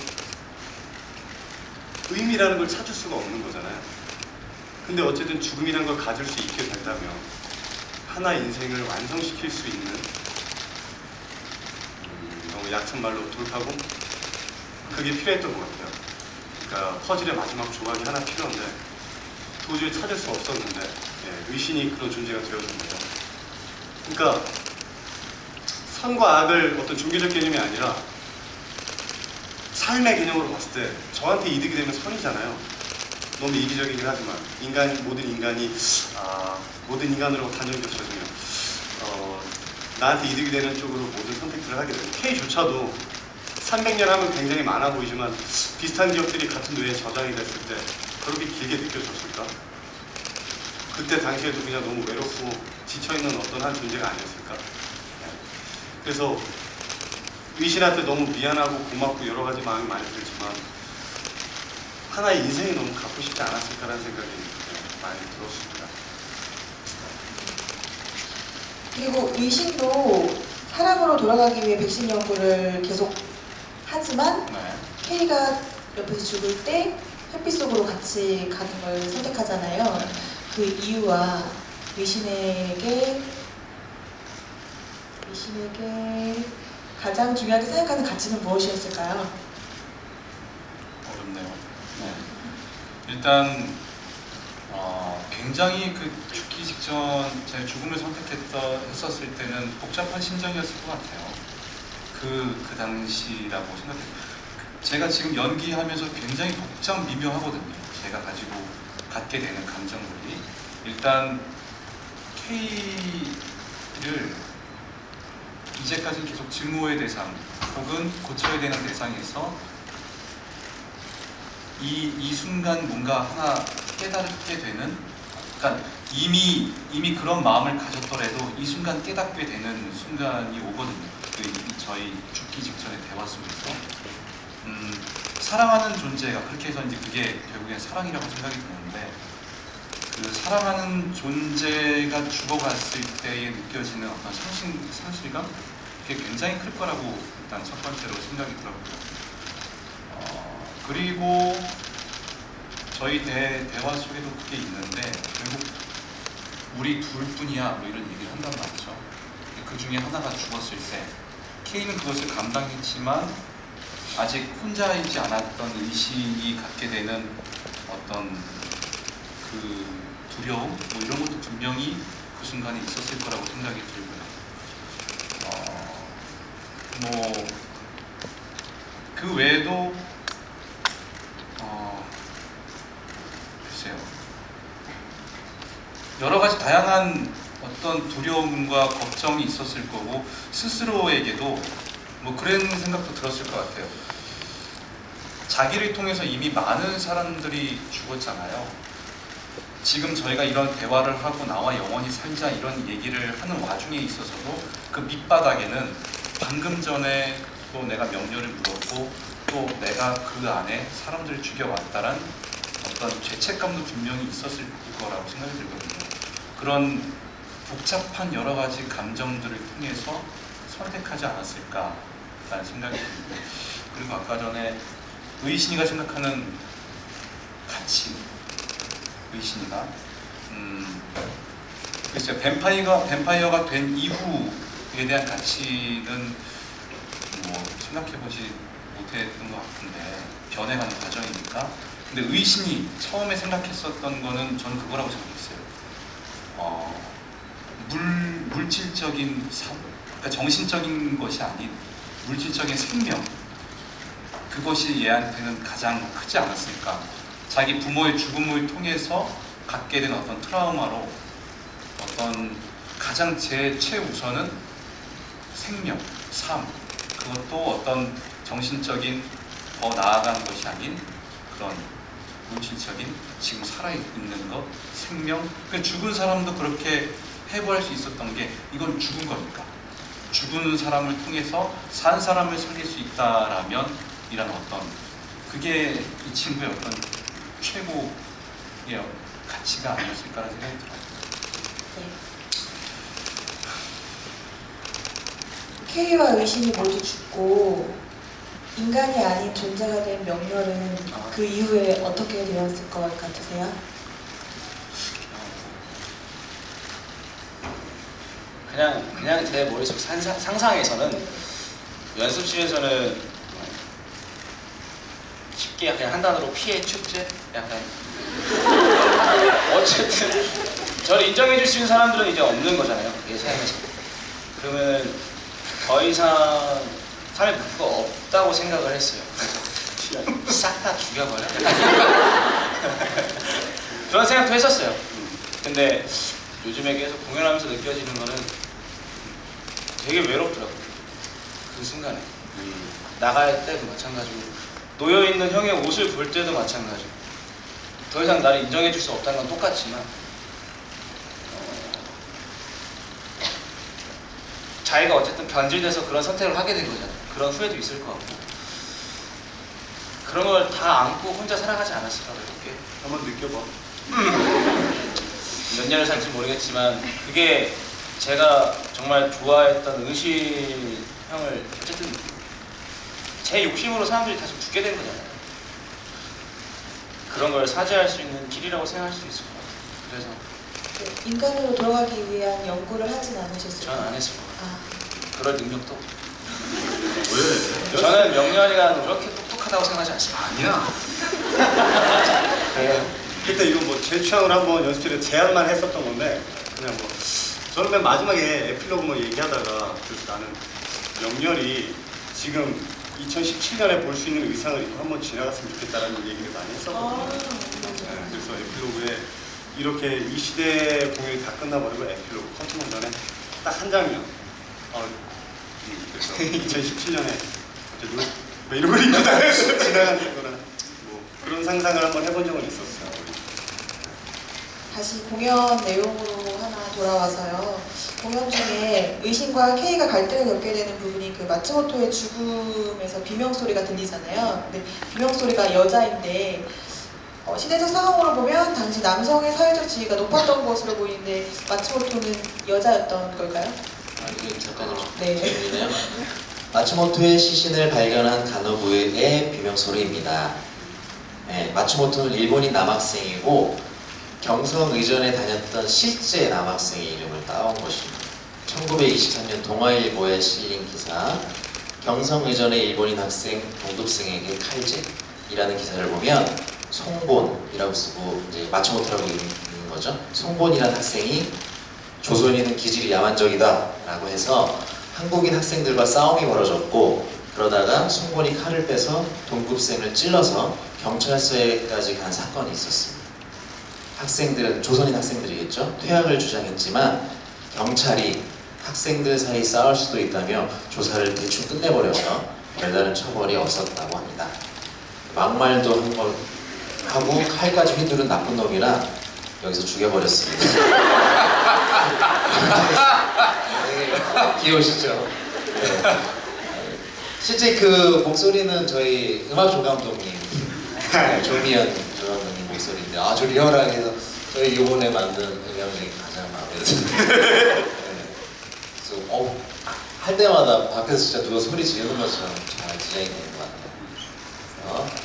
의미라는 걸 찾을 수가 없는 거잖아요. 근데 어쨌든 죽음이라는 걸 가질 수 있게 된다면 하나의 인생을 완성시킬 수 있는 너무 얕은 말로 돌파구? 그게 필요했던 것 같아요. 그러니까 퍼즐의 마지막 조각이 하나 필요한데 도저히 찾을 수 없었는데 의신이 그런 존재가 되어준 거죠. 그러니까 선과 악을 어떤 종교적 개념이 아니라 삶의 개념으로 봤을 때 저한테 이득이 되면 선이잖아요. 너무 이기적이긴 하지만 모든 인간으로 단정이 겹쳐지면 나한테 이득이 되는 쪽으로 모든 선택들을 하게 돼요. K조차도 300년 하면 굉장히 많아 보이지만 비슷한 기억들이 같은 뇌에 저장이 됐을 때 그렇게 길게 느껴졌을까? 그때 당시에도 그냥 너무 외롭고 지쳐있는 어떤 한 존재가 아니었을까? 그래서 의신한테 너무 미안하고 고맙고 여러 가지 마음이 많이 들지만 하나의 인생이 너무 갖고 싶지 않았을까라는 생각이 많이 들었습니다. 그리고 의신도 사람으로 돌아가기 위해 백신 연구를 계속 하지만 네. K가 옆에서 죽을 때 햇빛 속으로 같이 가는 걸 선택하잖아요. 그 이유와 의신에게 가장 중요하게 생각하는 가치는 무엇이었을까요? 어렵네요. 네. 일단 굉장히 그 죽기 직전 제 죽음을 했었을 때는 복잡한 심정이었을 것 같아요. 그 당시라고 생각해요. 제가 지금 연기하면서 굉장히 복잡 미묘하거든요. 제가 갖게 되는 감정들이. 일단 K를 이제까지 계속 증오의 대상 혹은 고쳐야 되는 대상에서 이 순간 뭔가 하나 깨닫게 되는, 그러니까 이미 그런 마음을 가졌더라도 이 순간 깨닫게 되는 순간이 오거든요. 저희 죽기 직전의 대화 속에서 사랑하는 존재가 그렇게 해서 이제 그게 결국엔 사랑이라고 생각이 드는데, 그 사랑하는 존재가 죽어갔을 때에 느껴지는 어떤 상실감? 그게 굉장히 클 거라고 일단 첫 번째로 생각이 들었고요. 그리고 저희 대화 속에도 그게 있는데 결국 우리 둘뿐이야 뭐 이런 얘기를 한단 말이죠. 그 중에 하나가 죽었을 때 K는 그것을 감당했지만 아직 혼자이지 않았던 의식이 갖게 되는 어떤 그 두려움 뭐 이런 것도 분명히 그 순간에 있었을 거라고 생각이 들고요. 그 외에도 글쎄요, 여러 가지 다양한 어떤 두려움과 걱정이 있었을 거고 스스로에게도 뭐 그런 생각도 들었을 것 같아요. 자기를 통해서 이미 많은 사람들이 죽었잖아요. 지금 저희가 이런 대화를 하고 나와 영원히 살자 이런 얘기를 하는 와중에 있어서도 그 밑바닥에는 방금 전에 또 내가 명령을 물었고 또 내가 그 안에 사람들을 죽여왔다란 어떤 죄책감도 분명히 있었을 거라고 생각이 들거든요. 그런 복잡한 여러 가지 감정들을 통해서 선택하지 않았을까라는 생각이 듭니다. 그리고 아까 전에 의신이가 생각하는 가치, 의신이가 글쎄요, 뱀파이어가 된 이후에 대한 가치는 뭐 생각해보지 못했던 것 같은데 변해가는 과정이니까. 근데 의신이 처음에 생각했었던 거는 저는 그거라고 생각했어요. 물질적인 그러니까 정신적인 것이 아닌 물질적인 생명, 그것이 얘한테는 가장 크지 않았을까. 자기 부모의 죽음을 통해서 갖게 된 어떤 트라우마로 어떤 가장 최우선은 생명, 삶, 그것도 어떤 정신적인 더 나아간 것이 아닌 그런 물질적인 지금 살아있는 것, 생명. 그러니까 죽은 사람도 그렇게 해부할 수 있었던 게 이건 죽은 거니까. 죽은 사람을 통해서 산 사람을 살릴 수 있다라면 이란 어떤 그게 이 친구의 어떤 최고의 가치가 아니었을까라는 생각이 들어요. K와 의신이 모두 죽고 인간이 아닌 존재가 된 명렬은 그 이후에 어떻게 되었을 것 같으세요? 그냥 제 머릿속 상상에서는 연습실에서는 쉽게 그냥 한 단어로 피해 축제? 약간 어쨌든 저를 인정해줄 수 있는 사람들은 이제 없는 거잖아요. 내 삶에서. 그러면 더 이상 삶의 목표가 없다고 생각을 했어요. 싹 다 죽여버려? 그런 생각도 했었어요. 근데 요즘에 계속 공연하면서 느껴지는 거는 되게 외롭더라고요. 그 순간에. 나갈 때도 마찬가지고 놓여있는 형의 옷을 볼 때도 마찬가지고 더 이상 나를 인정해줄 수 없다는 건 똑같지만 자기가 어쨌든 변질돼서 그런 선택을 하게 된 거잖아요. 그런 후회도 있을 것 같고 그런 걸 다 안고 혼자 살아가지 않았을까 그렇게. 한번 느껴봐. 몇 년을 살지 모르겠지만 그게 제가 정말 좋아했던 의신 형을 어쨌든 제 욕심으로 사람들이 다시 죽게 된 거잖아요. 그런 걸 사죄할 수 있는 길이라고 생각할 수 있을 것 같아요. 그래서 인간으로 돌아가기 위한 연구를 하진 않으셨어요? 저는 안 했을 것 같아요. 아, 그럴 능력도 없고. 왜? 저는 명렬이가 그렇게 똑똑하다고 생각하지 않습니다. 아니야. 그래요? 그때 이거 뭐 제 취향으로 한번 연습실에 제안만 했었던 건데 그냥 뭐 저는 맨 마지막에 에필로그 뭐 얘기하다가 나는 명렬이 지금 2017년에 볼 수 있는 의상을 입고 한번 지나갔으면 좋겠다라는 얘기를 많이 했었거든요. 네, 그래서 에필로그에 이렇게 이 시대 공연이 다 끝나버리고 에필로그 커튼 전에 딱 한 장면. 그래서 2017년에 뭐 이런 걸 입고 지나가는 거나 뭐 그런 상상을 한번 해본 적은 있었어요. 다시 공연 내용으로 하나 돌아와서요. 공연 중에 의신과 K가 갈등을 겪게 되는 부분이 그 마츠모토의 죽음에서 비명소리가 들리잖아요. 근데 비명소리가 여자인데 시대적 상황으로 보면 당시 남성의 사회적 지위가 높았던 것으로 보이는데 마츠모토는 여자였던 걸까요? 이게 잠깐 좀 네. 질문이네요. 마츠모토의 시신을 발견한 간호부의 비명소리입니다. 네, 마츠모토는 일본인 남학생이고 경성의전에 다녔던 실제 남학생의 이름을 따온 것입니다. 1923년 동아일보에 실린 기사 경성의전의 일본인 학생 동급생에게 칼질이라는 기사를 보면 송본이라고 쓰고 이제 마츠모토라고 있는 거죠. 송본이라는 학생이 조선인은 기질이 야만적이다 라고 해서 한국인 학생들과 싸움이 벌어졌고 그러다가 송본이 칼을 빼서 동급생을 찔러서 경찰서에까지 간 사건이 있었습니다. 학생들은 조선인 학생들이겠죠. 퇴학을 주장했지만 경찰이 학생들 사이 싸울 수도 있다며 조사를 대충 끝내버려서 별다른 처벌이 없었다고 합니다. 막말도 한 번 하고 칼까지 휘두른 나쁜 놈이라 여기서 죽여버렸습니다. 귀여우시죠? 네. 실제 그 목소리는 저희 음악 조감독님 조미연 조감독님 목소리인데 아주 리얼하게 해서 저희 이번에 만든 음향 중에 가장 마음에 들어요. 네. 그래서 할 때마다 앞에서 진짜 누가 소리 지르는 것처럼 잘 디자인이 된 것 같아요. 그래서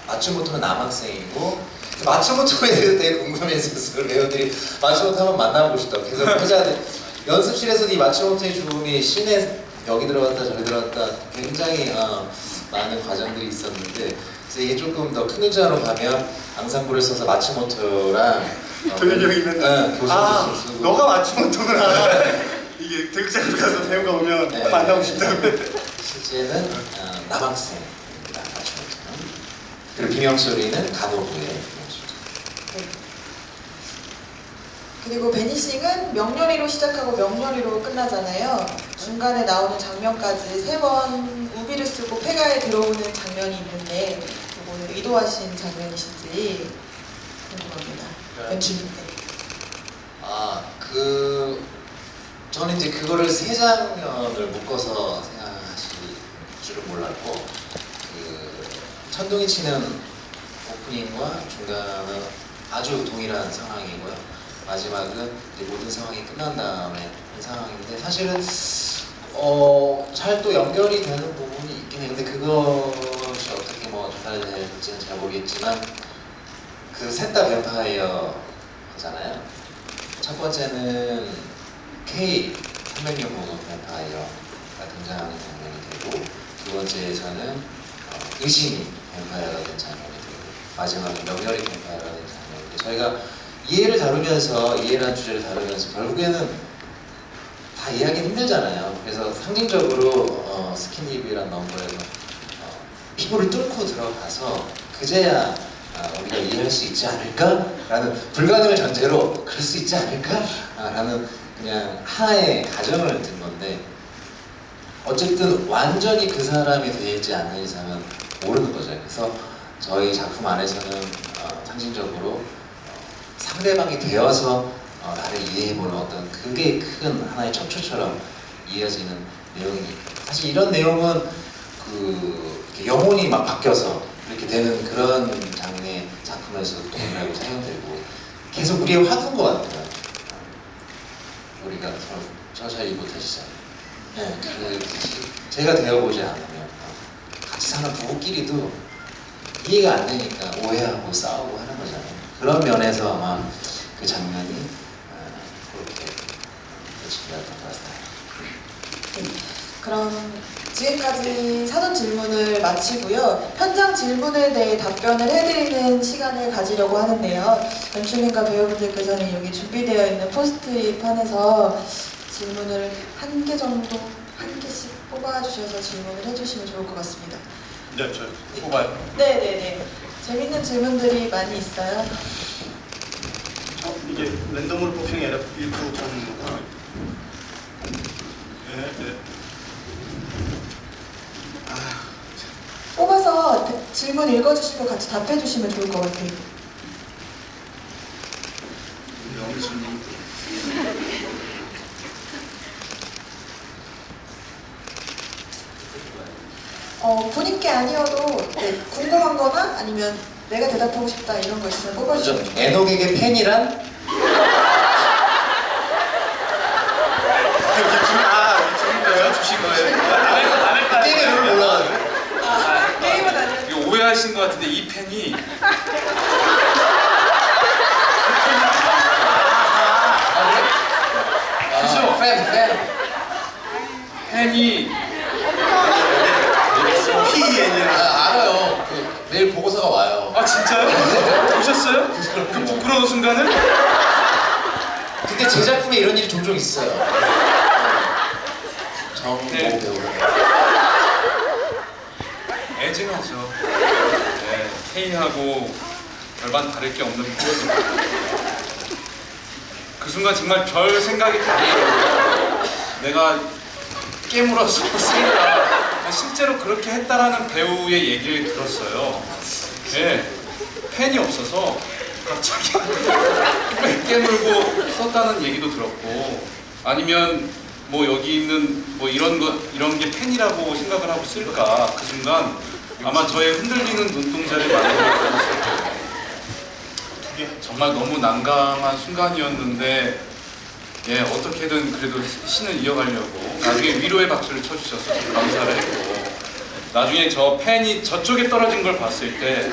마츠모토는 남학생이고 마츠모토에 대해서 되게 궁금해했었어요. 배우들이 마츠모토 한번 만나보고 싶다고 계속 회자들 연습실에서도 이 마츠모토의 죽음이 신에 여기 들어갔다 저기 들어갔다 굉장히 많은 과정들이 있었는데 그래서 이게 조금 더 큰 극장으로 가면 앙상블을 써서 마츠모토랑 들린 적이 있는데 교수도 쓰고 너가 마츠모토구나. 이게 대극장으로 가서 배우가 오면 네. 만나고 싶다고. 실제는 남학생입니다. 마츠모토는. 그리고 비명소리는 간호부의 비명소리. 네. 그리고 베니싱은 명렬히로 시작하고 명렬히로 끝나잖아요. 중간에 나오는 장면까지 3번 우비를 쓰고 폐가에 들어오는 장면이 있는데 이거는 의도하신 장면이신지 궁금합니다. 연출님. 저는 이제 그거를 3장면을 묶어서 생각하실 줄은 몰랐고 천둥이 치는 오프닝과 중간은 아주 동일한 상황이고요. 마지막은 이제 모든 상황이 끝난 다음에 한 상황인데 사실은 잘 또 연결이 되는 부분이 있긴 해요. 근데 그것이 어떻게 뭐 전달될지는 잘 모르겠지만 그 셋 다 뱀파이어잖아요. 첫 번째는 K 306호 뱀파이어가 등장하는 장면이 되고 두 번째에서는 의심이 뱀파이어가 된 장면이 되고 마지막은 명렬이 뱀파이어가 된 장면인데 저희가 이해를 다루면서 이해라는 주제를 다루면서 결국에는 다 이해하기 힘들잖아요. 그래서 상징적으로 스킨딥이라는 넘버에서 피부를 뚫고 들어가서 그제야 우리가 이해할 수 있지 않을까라는 불가능을 전제로 그럴 수 있지 않을까라는 그냥 하나의 가정을 든 건데 어쨌든 완전히 그 사람이 되지 않는 이상은 모르는 거죠. 그래서 저희 작품 안에서는 상징적으로 상대방이 되어서 나를 이해해보는 어떤 그게 큰 하나의 척추처럼 이어지는 내용이니까 사실 이런 내용은 이렇게 영혼이 막 바뀌어서 이렇게 되는 그런 장르의 작품에서도 동일하게 사용되고 계속 우리의 화두인 것 같아요. 우리가 저 잘 이해 못하시잖아요. 네, 제가 되어보지 않으면 같이 사는 부부끼리도 이해가 안 되니까 오해하고 싸우고 하는 거잖아요. 그런 면에서 아마 그 장면이 그렇게 진행됐던 것 같아요. 네. 그럼 지금까지 사전 질문을 마치고요. 현장 질문에 대해 답변을 해드리는 시간을 가지려고 하는데요. 연출님과 배우분들께서는 여기 준비되어 있는 포스트잇 판에서 질문을 한 개 정도, 한 개씩 뽑아주셔서 질문을 해주시면 좋을 것 같습니다. 네, 저 뽑아요. 네네네. 재밌는 질문들이 많이 있어요. 이게 랜덤으로 뽑히는 게 아니라 일부 저는 네. 뽑아서 질문 읽어주시고 같이 답해주시면 좋을 것 같아요. 영순이 본인께 아니어도 궁금한 거나 아니면 내가 대답하고 싶다 이런 거 있으면 뽑아주시면 먼저 좋겠어요. 애녹에게 팬이란? 주신 거예요? 게임을 몰라가지고 게임은 아니에요. 이거 오해하신 것 같은데 이 펜이 그죠? 팬 펜이 PN이야. 알아요. 내일 보고서가 와요. 아 진짜요? 보셨어요? 그 부끄러운 순간을? 근데 제 작품에 이런 일이 종종 있어요. 정모 네. 배우가 애증하죠. 네, K하고 별반 다를 게 없는 모습. 그 순간 정말 별 생각이 다 들어요. 내가 깨물어서 쓸까? 실제로 그렇게 했다라는 배우의 얘기를 들었어요. 네, 펜이 없어서 갑자기 깨물고 썼다는 얘기도 들었고, 아니면 뭐 여기 있는 뭐 이런 게 펜이라고 생각을 하고 쓸까? 그 순간 아마 저의 흔들리는 눈동자를 만들었을 거예요. 정말 너무 난감한 순간이었는데, 예, 어떻게든 그래도 신을 이어가려고 나중에 위로의 박수를 쳐주셔서 감사를 했고, 나중에 저 펜이 저쪽에 떨어진 걸 봤을 때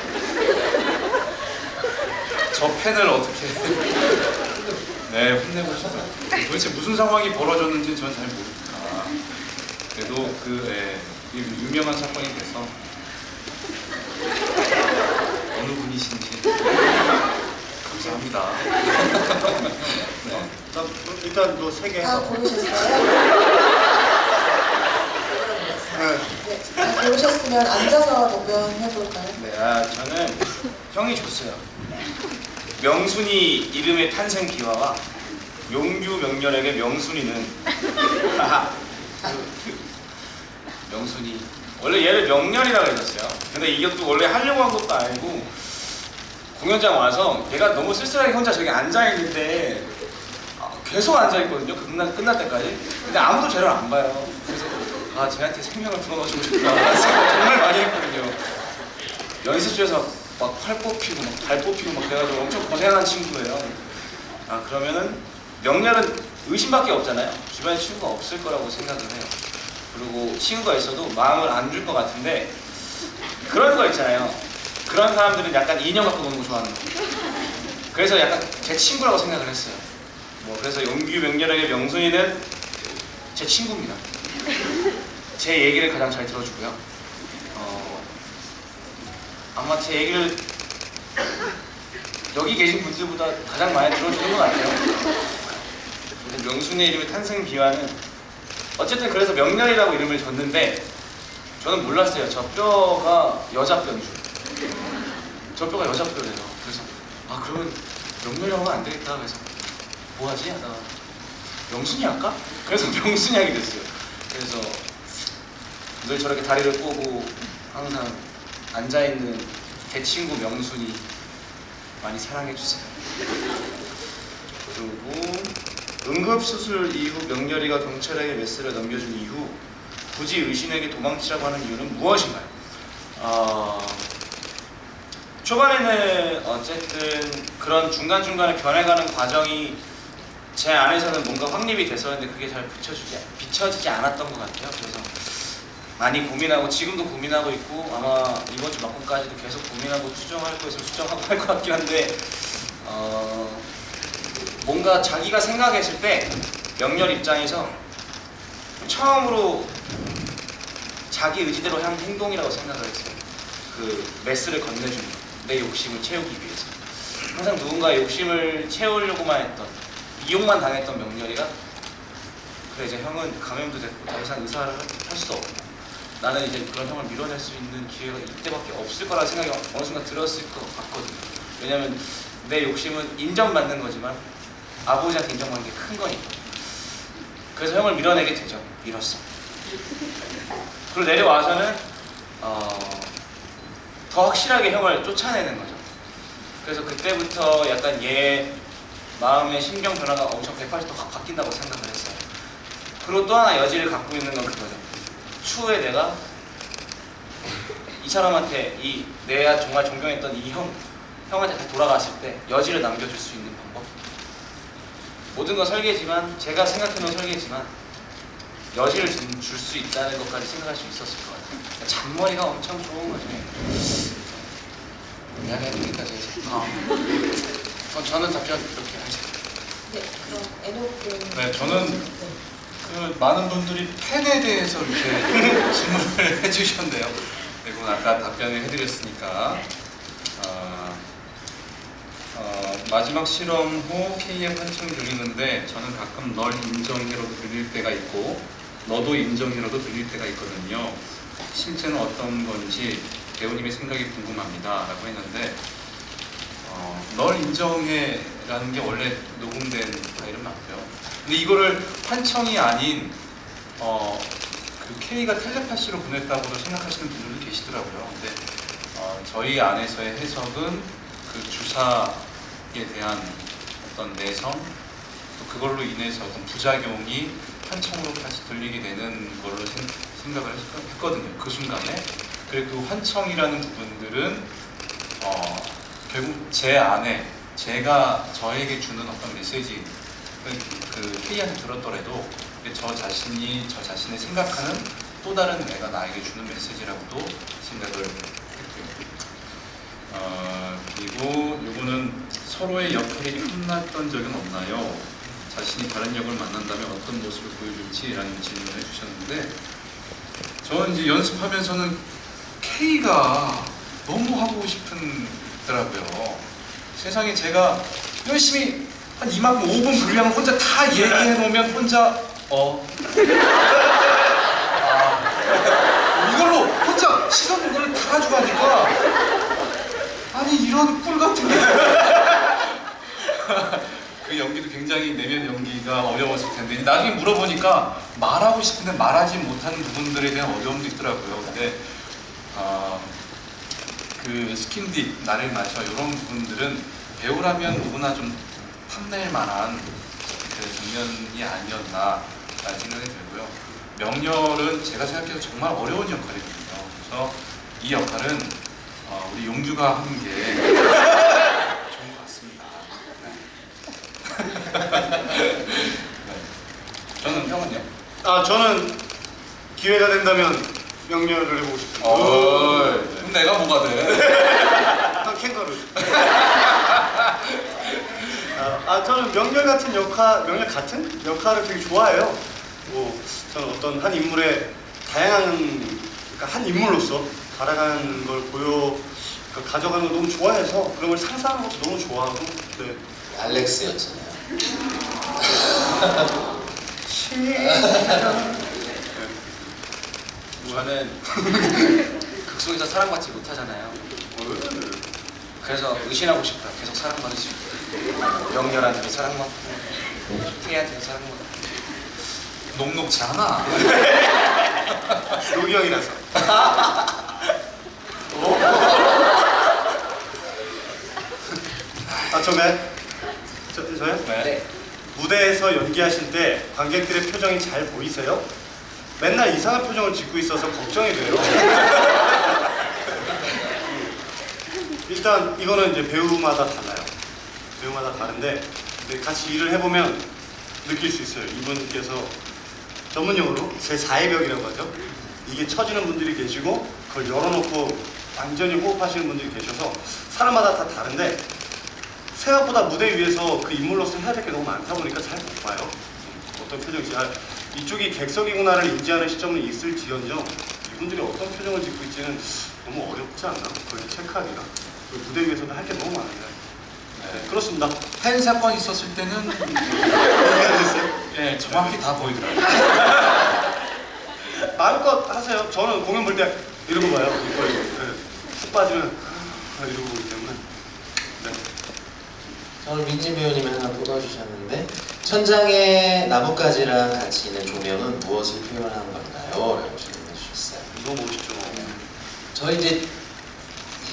저 펜을 어떻게 네, 혼내고 싶어요. 도대체 무슨 상황이 벌어졌는지 저는 잘 모르니까. 그래도 유명한 사건이 돼서 어느 분이신지 감사합니다. 네. 자, 일단 너 3개 다 해서. 고르셨어요? 네. 네, 다 고르셨으면 앉아서 답변해볼까요? 네, 저는 형이 줬어요. 명순이 이름의 탄생 기와와 용규 명렬에게 명순이는 명순이 원래 얘를 명렬이라고 했었어요. 근데 이것도 원래 하려고 한 것도 아니고 공연장 와서 얘가 너무 쓸쓸하게 혼자 저기 앉아있는데 계속 앉아있거든요. 끝날 때까지. 근데 아무도 쟤를 안 봐요. 그래서 쟤한테 생명을 불어넣어주고 싶다 생각 정말 많이 했거든요. 연습실에서 막 팔 뽑히고 막 발 뽑히고 막 그래가지고 엄청 고생한 친구예요. 아 그러면은 명렬은 의심밖에 없잖아요. 주변에 친구가 없을 거라고 생각을 해요. 그리고 친구가 있어도 마음을 안 줄 것 같은데 그런 거 있잖아요. 그런 사람들은 약간 인형 갖고 노는 거 좋아하는 거. 그래서 약간 제 친구라고 생각을 했어요. 뭐 그래서 용규, 명렬에게 명순이는 제 친구입니다. 제 얘기를 가장 잘 들어주고요. 아마 제 얘기를 여기 계신 분들보다 가장 많이 들어주는 것 같아요. 근데 명순이의 이름의 탄생 비화는 어쨌든 그래서 명렬이라고 이름을 줬는데 저는 몰랐어요. 저 뼈가 여자 뼈인 줄. 저 뼈가 여자 뼈래요. 그래서 아 그러면 명렬이라고 하면 안 되겠다. 그래서 뭐하지? 하다가 명순이 할까? 그래서 명순이 하게 됐어요. 그래서 늘 저렇게 다리를 꼬고 항상 앉아있는 제 친구 명순이 많이 사랑해주세요. 그리고 응급수술 이후 명렬이가 경찰에게 메스를 넘겨준 이후 굳이 의신에게 도망치라고 하는 이유는 무엇인가요? 초반에는 어쨌든 그런 중간중간에 변해가는 과정이 제 안에서는 뭔가 확립이 됐었는데 그게 잘 비춰지지 않았던 것 같아요. 그래서 많이 고민하고 지금도 고민하고 있고 아마 이번 주 막고까지도 계속 고민하고 수정할 거 있으면 수정하고 할 것 같긴 한데 뭔가 자기가 생각했을 때 명렬 입장에서 처음으로 자기 의지대로 한 행동이라고 생각을 했어요. 그 메스를 건네주는 거. 내 욕심을 채우기 위해서 항상 누군가의 욕심을 채우려고만 했던 이용만 당했던 명렬이가 그래 이제 형은 감염도 됐고 더 이상 의사를 할 수 없고 나는 이제 그런 형을 밀어낼 수 있는 기회가 이때밖에 없을 거라는 생각이 어느 순간 들었을 것 같거든요. 왜냐면 내 욕심은 인정받는 거지만 아버지한테 인정받는 게 큰 거니까. 그래서 형을 밀어내게 되죠. 밀었어. 그리고 내려와서는 더 확실하게 형을 쫓아내는 거죠. 그래서 그때부터 약간 얘 마음의 신경 변화가 엄청 180도 확 바뀐다고 생각을 했어요. 그리고 또 하나 여지를 갖고 있는 건 그거죠. 추후에 내가 이 사람한테 내가 정말 존경했던 이 형한테 다시 돌아갔을 때 여지를 남겨줄 수 있는 방법. 모든 건 설계지만 제가 생각해놓은 설계지만 여지를 줄 수 있다는 것까지 생각할 수 있었을 것 같아요. 그러니까 잔머리가 엄청 좋은 거죠. 이야기해보니까지 해서 저는 답변 이렇게 하겠습니다. 네, 그럼 에녹은 네, 저는 그 많은 분들이 팬에 대해서 이렇게 질문을 해주셨네요. 그리고 아까 답변을 해드렸으니까 마지막 실험 후 KF 한층 들리는데 저는 가끔 널 인정해로도 들릴 때가 있고 너도 인정해로도 들릴 때가 있거든요. 실제는 어떤 건지 배우님의 생각이 궁금합니다 라고 했는데 널 인정해라는 게 원래 녹음된 파일은 맞고요. 근데 이거를 환청이 아닌 그 K가 텔레파시로 보냈다고도 생각하시는 분들도 계시더라고요. 근데 저희 안에서의 해석은 그 주사에 대한 어떤 내성 또 그걸로 인해서 어떤 부작용이 환청으로까지 들리게 되는 걸로 생각을 했거든요. 그 순간에. 그리고 그 환청이라는 부분들은 결국 제 안에 제가 저에게 주는 어떤 메시지 그 K한테 들었더라도 저 자신이 저 자신의 생각하는 또 다른 내가 나에게 주는 메시지라고도 생각을 했고요. 그리고 요거는 서로의 역할이 탐났던 적은 없나요? 자신이 다른 역을 만난다면 어떤 모습을 보여줄지 라는 질문을 해주셨는데 저는 이제 연습하면서는 K가 너무 하고 싶더라고요. 세상에 제가 열심히 한 이만큼 5분 분량 혼자 다 얘기해 놓으면 혼자 이걸로 혼자 시선 공간을 다 가지고 하니까 아니 이런 꿀 같은 게 그 연기도 굉장히 내면 연기가 어려웠을 텐데 나중에 물어보니까 말하고 싶은데 말하지 못하는 부분들에 대한 어려움도 있더라고요. 근데 그 스킨딥, 나를 맞춰 이런 부분들은 배우라면 누구나 좀 탐낼 만한 그 장면이 아니었나 라는 생각이 들고요. 명렬은 제가 생각해도 정말 어려운 역할이거든요. 그래서 이 역할은 우리 용규가 하는 게 좋은 것 같습니다. 네. 저는 기회가 된다면 명렬을 해보고 싶습니다. 그럼 내가 뭐가 돼? 캥거루. 저는 명렬 같은 역할을 되게 좋아해요. 저는 어떤 한 인물의 다양한, 그러니까 한 인물로서 살아가는 걸 가져가는 걸 너무 좋아해서 그런 걸 상상하는 것도 너무 좋아하고. 네. 알렉스였잖아요. 저는 극속에서 사랑받지 못하잖아요. 그래서 의심하고 싶어요. 계속 사랑받을 수 있고 명렬한테도 사랑받고 태희한테도 사랑받고. 녹록지 않아. 로기 형이라서. 저요? 네. 무대에서 연기하실 때 관객들의 표정이 잘 보이세요? 맨날 이상한 표정을 짓고 있어서 걱정이 돼요. 일단 이거는 이제 배우마다 달라요. 배우마다 다른데 같이 일을 해보면 느낄 수 있어요. 이분께서 전문용어로 제4의 벽이라고 하죠. 이게 처지는 분들이 계시고 그걸 열어놓고 완전히 호흡하시는 분들이 계셔서 사람마다 다 다른데 생각보다 무대 위에서 그 인물로서 해야 될 게 너무 많다 보니까 잘 못 봐요. 어떤 표정인지. 이쪽이 객석이구나를 인지하는 시점은 있을지언정 이분들이 어떤 표정을 짓고 있지는 너무 어렵지 않나? 그걸 체크하기가. 무대 위에서는 할 게 너무 많은데. 네, 그렇습니다. 팬 사건 있었을 때는 예, 정확히 다 보이더라고요. 마음껏 하세요. 저는 공연 볼 때 이러고 봐요. 이거 푹 빠지면 이러고 보기 때문에. 네. 오늘 민진 배우님이 하나 뽑아주셨는데 천장에 나뭇가지랑 같이 있는 조명은 무엇을 표현하는 건가요? 라고 질문해 주셨어요. 너무 멋있죠. 저희 이제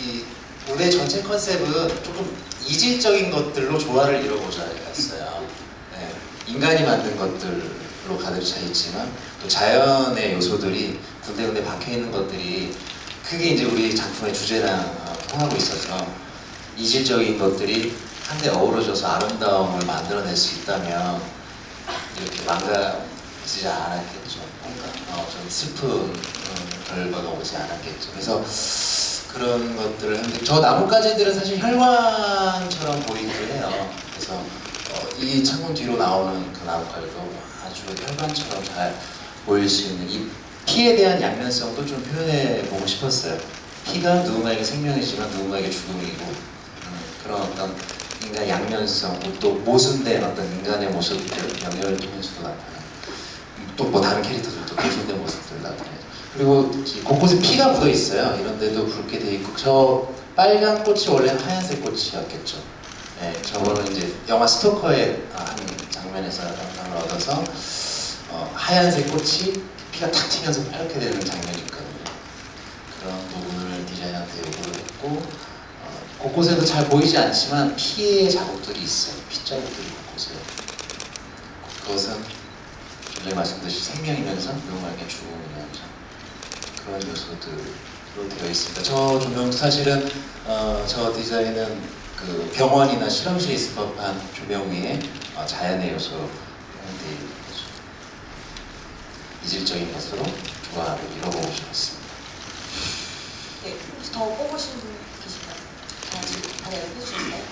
이 무대 전체 컨셉은 조금 이질적인 것들로 조화를 이뤄보자 했어요. 네, 인간이 만든 것들로 가득 차 있지만 또 자연의 요소들이 군데군데 박혀 있는 것들이 크게 이제 우리 작품의 주제랑 통하고 있어서 이질적인 것들이 한데 어우러져서 아름다움을 만들어낼 수 있다면 이렇게 망가지지 않았겠죠. 뭔가 좀 슬픈 결과가 오지 않았겠죠. 그래서 그런 것들을 하는데 저 나뭇가지들은 사실 혈관처럼 보이기도 해요. 그래서 이 창문 뒤로 나오는 그 나뭇가지도 아주 혈관처럼 잘 보일 수 있는 이 피에 대한 양면성도 좀 표현해 보고 싶었어요. 피가 누군가에게 생명이지만 누군가에게 죽음이고 그런 어떤 인간의 양면성, 또 모순된 어떤 인간의 모습들 명렬을 통해서도 나타나요. 또 뭐 다른 캐릭터들도 모순된 모습들 나타나요. 그리고 곳곳에 피가 묻어 있어요. 이런 데도 붉게 돼 있고 저 빨간 꽃이 원래는 하얀색 꽃이었겠죠. 네, 저거는 이제 영화 스토커의 한 장면에서 영감을 얻어서 하얀색 꽃이 피가 탁 튀면서 빨갛게 되는 장면이 있거든요. 그런 부분을 디자이너한테 요구를 했고 곳곳에도 잘 보이지 않지만 피의 자국들이 있어요. 핏자국들이 곳곳에. 그것은 좀 전에 말씀드린 생명이면서 누군가에게 죽음이면서 그런 요소들로 되어 있습니다. 저 조명도 사실은 저 디자인은 그 병원이나 실험실에 있을 법한 조명 위에 자연의 요소로 표현되어 있는 거죠. 이질적인 것으로 조화를 이뤄보고 싶었습니다. 네, 혹시 더 뽑으신 분 계신가요? 해주실까요?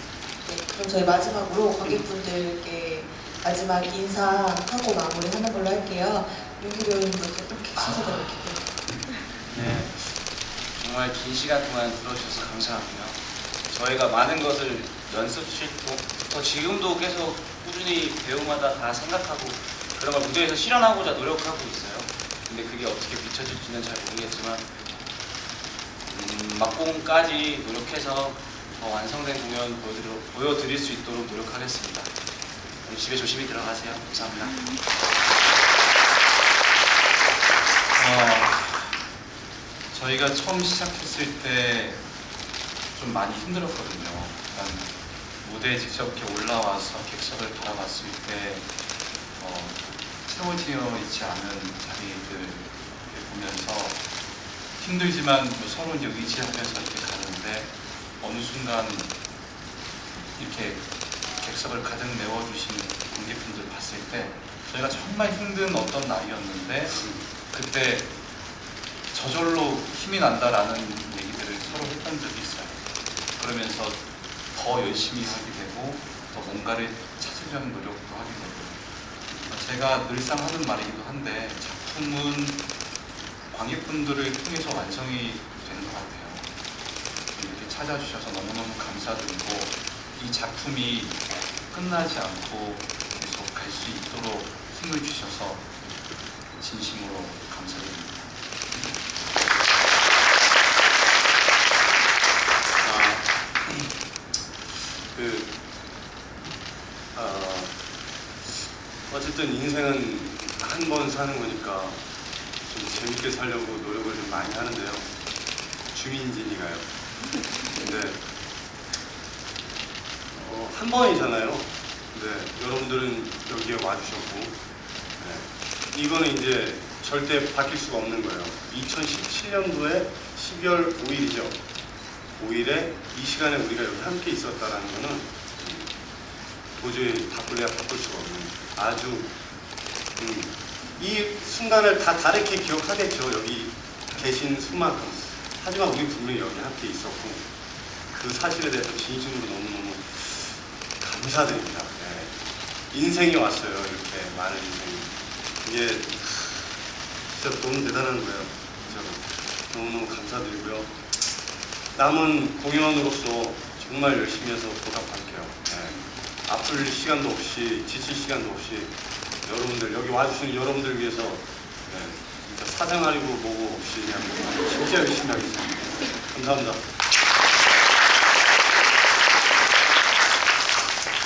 네, 그럼 저희 마지막으로 관객분들께 마지막 인사하고 마무리하는 걸로 할게요. 윤기 배우님도 이렇게 순서대로 이렇게. 네, 정말 긴 시간 동안 들어주셔서 감사하고요. 저희가 많은 것을 연습실부터 지금도 계속 꾸준히 배우마다 다 생각하고 그런 걸 무대에서 실현하고자 노력하고 있어요. 근데 그게 어떻게 비춰질지는 잘 모르겠지만 막공까지 노력해서 더 완성된 공연 보여드릴 수 있도록 노력하겠습니다. 집에 조심히 들어가세요. 감사합니다. 저희가 처음 시작했을 때 좀 많이 힘들었거든요. 무대에 직접 이렇게 올라와서 객석을 바라봤을 때 채워지어 있지 않은 자리들 보면서 힘들지만 서로 이제 의지하면서 이렇게 가는데 어느 순간 이렇게 객석을 가득 메워주신 관객분들 봤을 때 저희가 정말 힘든 어떤 날이었는데 그때 저절로 힘이 난다라는 얘기들을 서로 했던 적이 있어요. 그러면서 더 열심히 하게 되고 더 뭔가를 찾으려는 노력도 하게 되고, 제가 늘상 하는 말이기도 한데 작품은 관객분들을 통해서 완성이 되는 것 같아요. 이렇게 찾아주셔서 너무너무 감사드리고, 이 작품이 끝나지 않고 계속 갈 수 있도록 힘을 주셔서 진심으로 감사드립니다. 어쨌든 인생은 한 번 사는 거니까 좀 재밌게 살려고 노력을 좀 많이 하는데요. 주민진이가요. 근데 한 번이잖아요. 근데 여러분들은 여기에 와주셨고, 네. 이거는 이제 절대 바뀔 수가 없는 거예요. 2017년도에 12월 5일이죠. 5일에 이 시간에 우리가 여기 함께 있었다라는 거는 도저히 바꿀래야 바꿀 수가 없는 아주 이 순간을 다 다르게 기억하겠죠. 여기 계신 수만큼. 하지만 우리 분명히 여기 함께 있었고, 그 사실에 대해서 진심으로 너무너무 감사드립니다. 네. 인생이 왔어요. 이렇게 많은 인생이. 이게 진짜 너무 대단한 거예요. 진짜로. 너무너무 감사드리고요. 남은 공연으로서 정말 열심히 해서 보답할게요. 네. 아플 시간도 없이, 지칠 시간도 없이 여러분들, 여기 와주신 여러분들 위해서 진짜 사생활이고 뭐고 없이 그냥 진짜 열심히 하겠습니다. 감사합니다.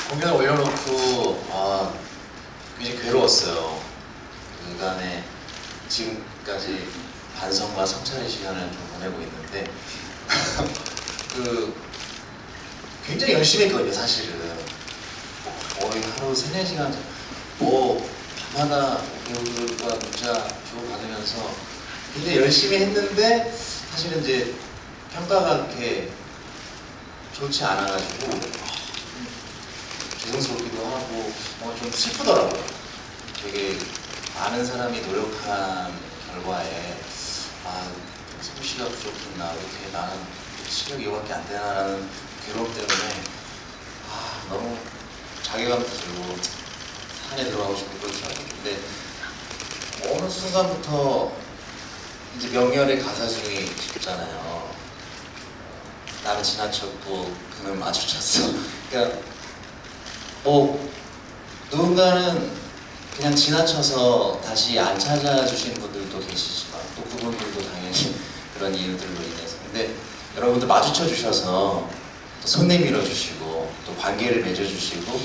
공연 올려놓고 굉장히 괴로웠어요. 그간에 지금까지 반성과 성찰의 시간을 좀 보내고 있는데 굉장히 열심히 했거든요. 사실은 거의 하루 3-4시간 밤마다 배우들과 문자 주고받으면서 굉장히 열심히 했는데, 사실은 이제 평가가 그렇게 좋지 않아가지고 죄송스럽기도 하고 좀 슬프더라고요. 되게 많은 사람이 노력한 결과에 솜씨가 부족했나, 이렇게 나는 실력이 이거밖에 안 되나라는 괴로움 때문에 너무 자괴감도 들고 산에 들어가고 싶고 그렇더라고요. 근데 어느 순간부터 이제 명렬의 가사 중에 있잖아요. 나는 지나쳤고 그는 마주쳤어. 그러니까 누군가는 그냥 지나쳐서 다시 안 찾아주신 분들도 계시지만 또 그분들도 당연히 그런 이유들로 인해서, 근데 여러분들 마주쳐 주셔서 또 손 내밀어 주시고 또 관계를 맺어 주시고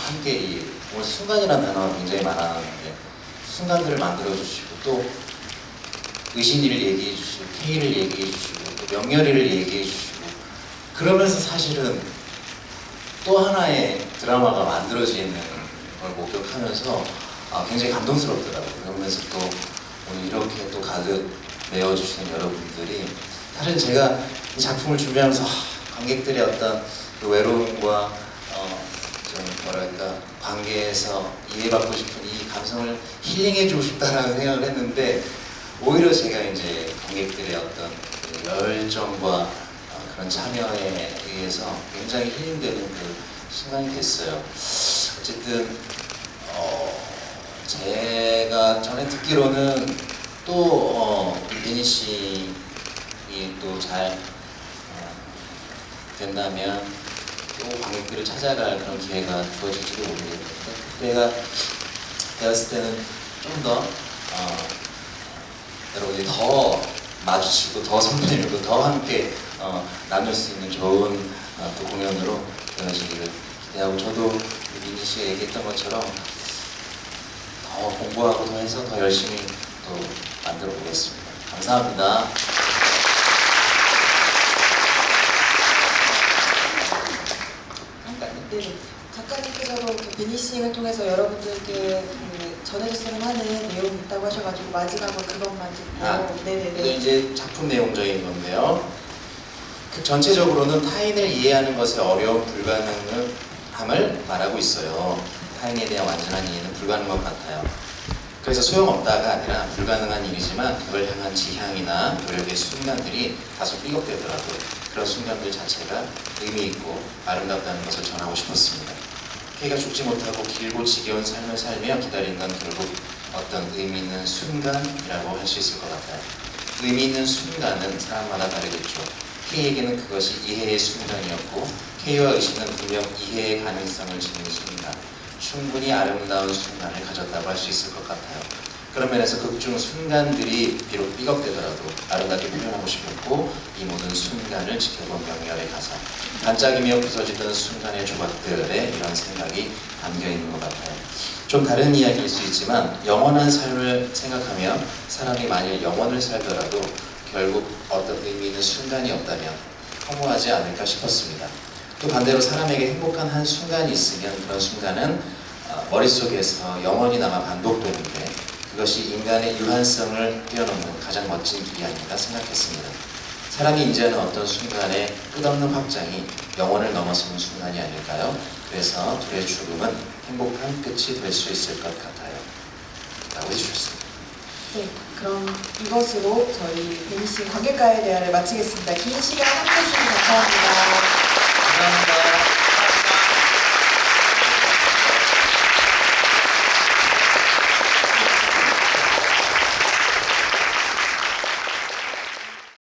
함께 오늘 순간이라는 단어가 굉장히 많았는데 순간들을 만들어 주시고 또 의신이를 얘기해 주시고 K를 얘기해 주시고 또 명렬이를 얘기해 주시고, 그러면서 사실은 또 하나의 드라마가 만들어지는 걸 목격하면서 굉장히 감동스럽더라고요. 그러면서 또 오늘 이렇게 또 가득 메워주시는 여러분들이, 사실 제가 이 작품을 준비하면서 관객들의 어떤 그 외로움과 좀 뭐랄까 관계에서 이해받고 싶은 이 감성을 힐링해주고 싶다라는 생각을 했는데, 오히려 제가 이제 관객들의 어떤 그 열정과 그런 참여에 의해서 굉장히 힐링되는 그 순간이 됐어요. 어쨌든 제가 전에 듣기로는 또 민희 씨이 또 잘 된다면 또 관객들을 찾아갈 그런 기회가 주어질지도 모르겠는데, 그때가 되었을 때는 좀 더 여러분들이 더 마주치고 더 선배님과 더 함께 나눌 수 있는 좋은 또 공연으로 되어지기를 기대하고, 저도 민희 씨가 얘기했던 것처럼 더 공부하고 더 해서 더 열심히 또 만들어 보겠습니다. 감사합니다. 네, 작가님께서도 비니 싱을 통해서 여러분들께 전해줬으면 하는 내용이 있다고 하셔가지고 마지막으로 그것만 듣고 이게 이제 작품 내용적인 건데요. 그 전체적으로는 타인을 이해하는 것의 어려운 불가능함을 말하고 있어요. 타인에 대한 완전한 이해는 불가능한 것 같아요. 그래서 소용없다가 아니라 불가능한 일이지만 그걸 향한 지향이나 노력의 순간들이 다소 삐걱대더라도 그런 순간들 자체가 의미 있고 아름답다는 것을 전하고 싶었습니다. K가 죽지 못하고 길고 지겨운 삶을 살며 기다린 건 결국 어떤 의미 있는 순간이라고 할 수 있을 것 같아요. 의미 있는 순간은 사람마다 다르겠죠. K에게는 그것이 이해의 순간이었고 K와 의식은 분명 이해의 가능성을 지닌 순간, 충분히 아름다운 순간을 가졌다고 할 수 있을 것 같아요. 그런 면에서 극중 순간들이 비록 삐걱대더라도 아름답게 표현하고 싶었고 이 모든 순간을 지켜본 명렬의 가사, 반짝이며 부서지던 순간의 조각들에 이런 생각이 담겨있는 것 같아요. 좀 다른 이야기일 수 있지만 영원한 삶을 생각하며 사람이 만일 영원을 살더라도 결국 어떤 의미 있는 순간이 없다면 허무하지 않을까 싶었습니다. 또 반대로 사람에게 행복한 한 순간이 있으면 그런 순간은 머릿속에서 영원히 남아 반복되는데 그것이 인간의 유한성을 뛰어넘는 가장 멋진 길이 아닌가 생각했습니다. 사람이 인지하는 어떤 순간의 끝없는 확장이 영원을 넘어서는 순간이 아닐까요? 그래서 둘의 죽음은 행복한 끝이 될 수 있을 것 같아요. 라고 해주셨습니다. 네, 그럼 이것으로 저희 베니싱 관객과의 대화를 마치겠습니다. 긴 시간 함께해 주셔서 감사합니다.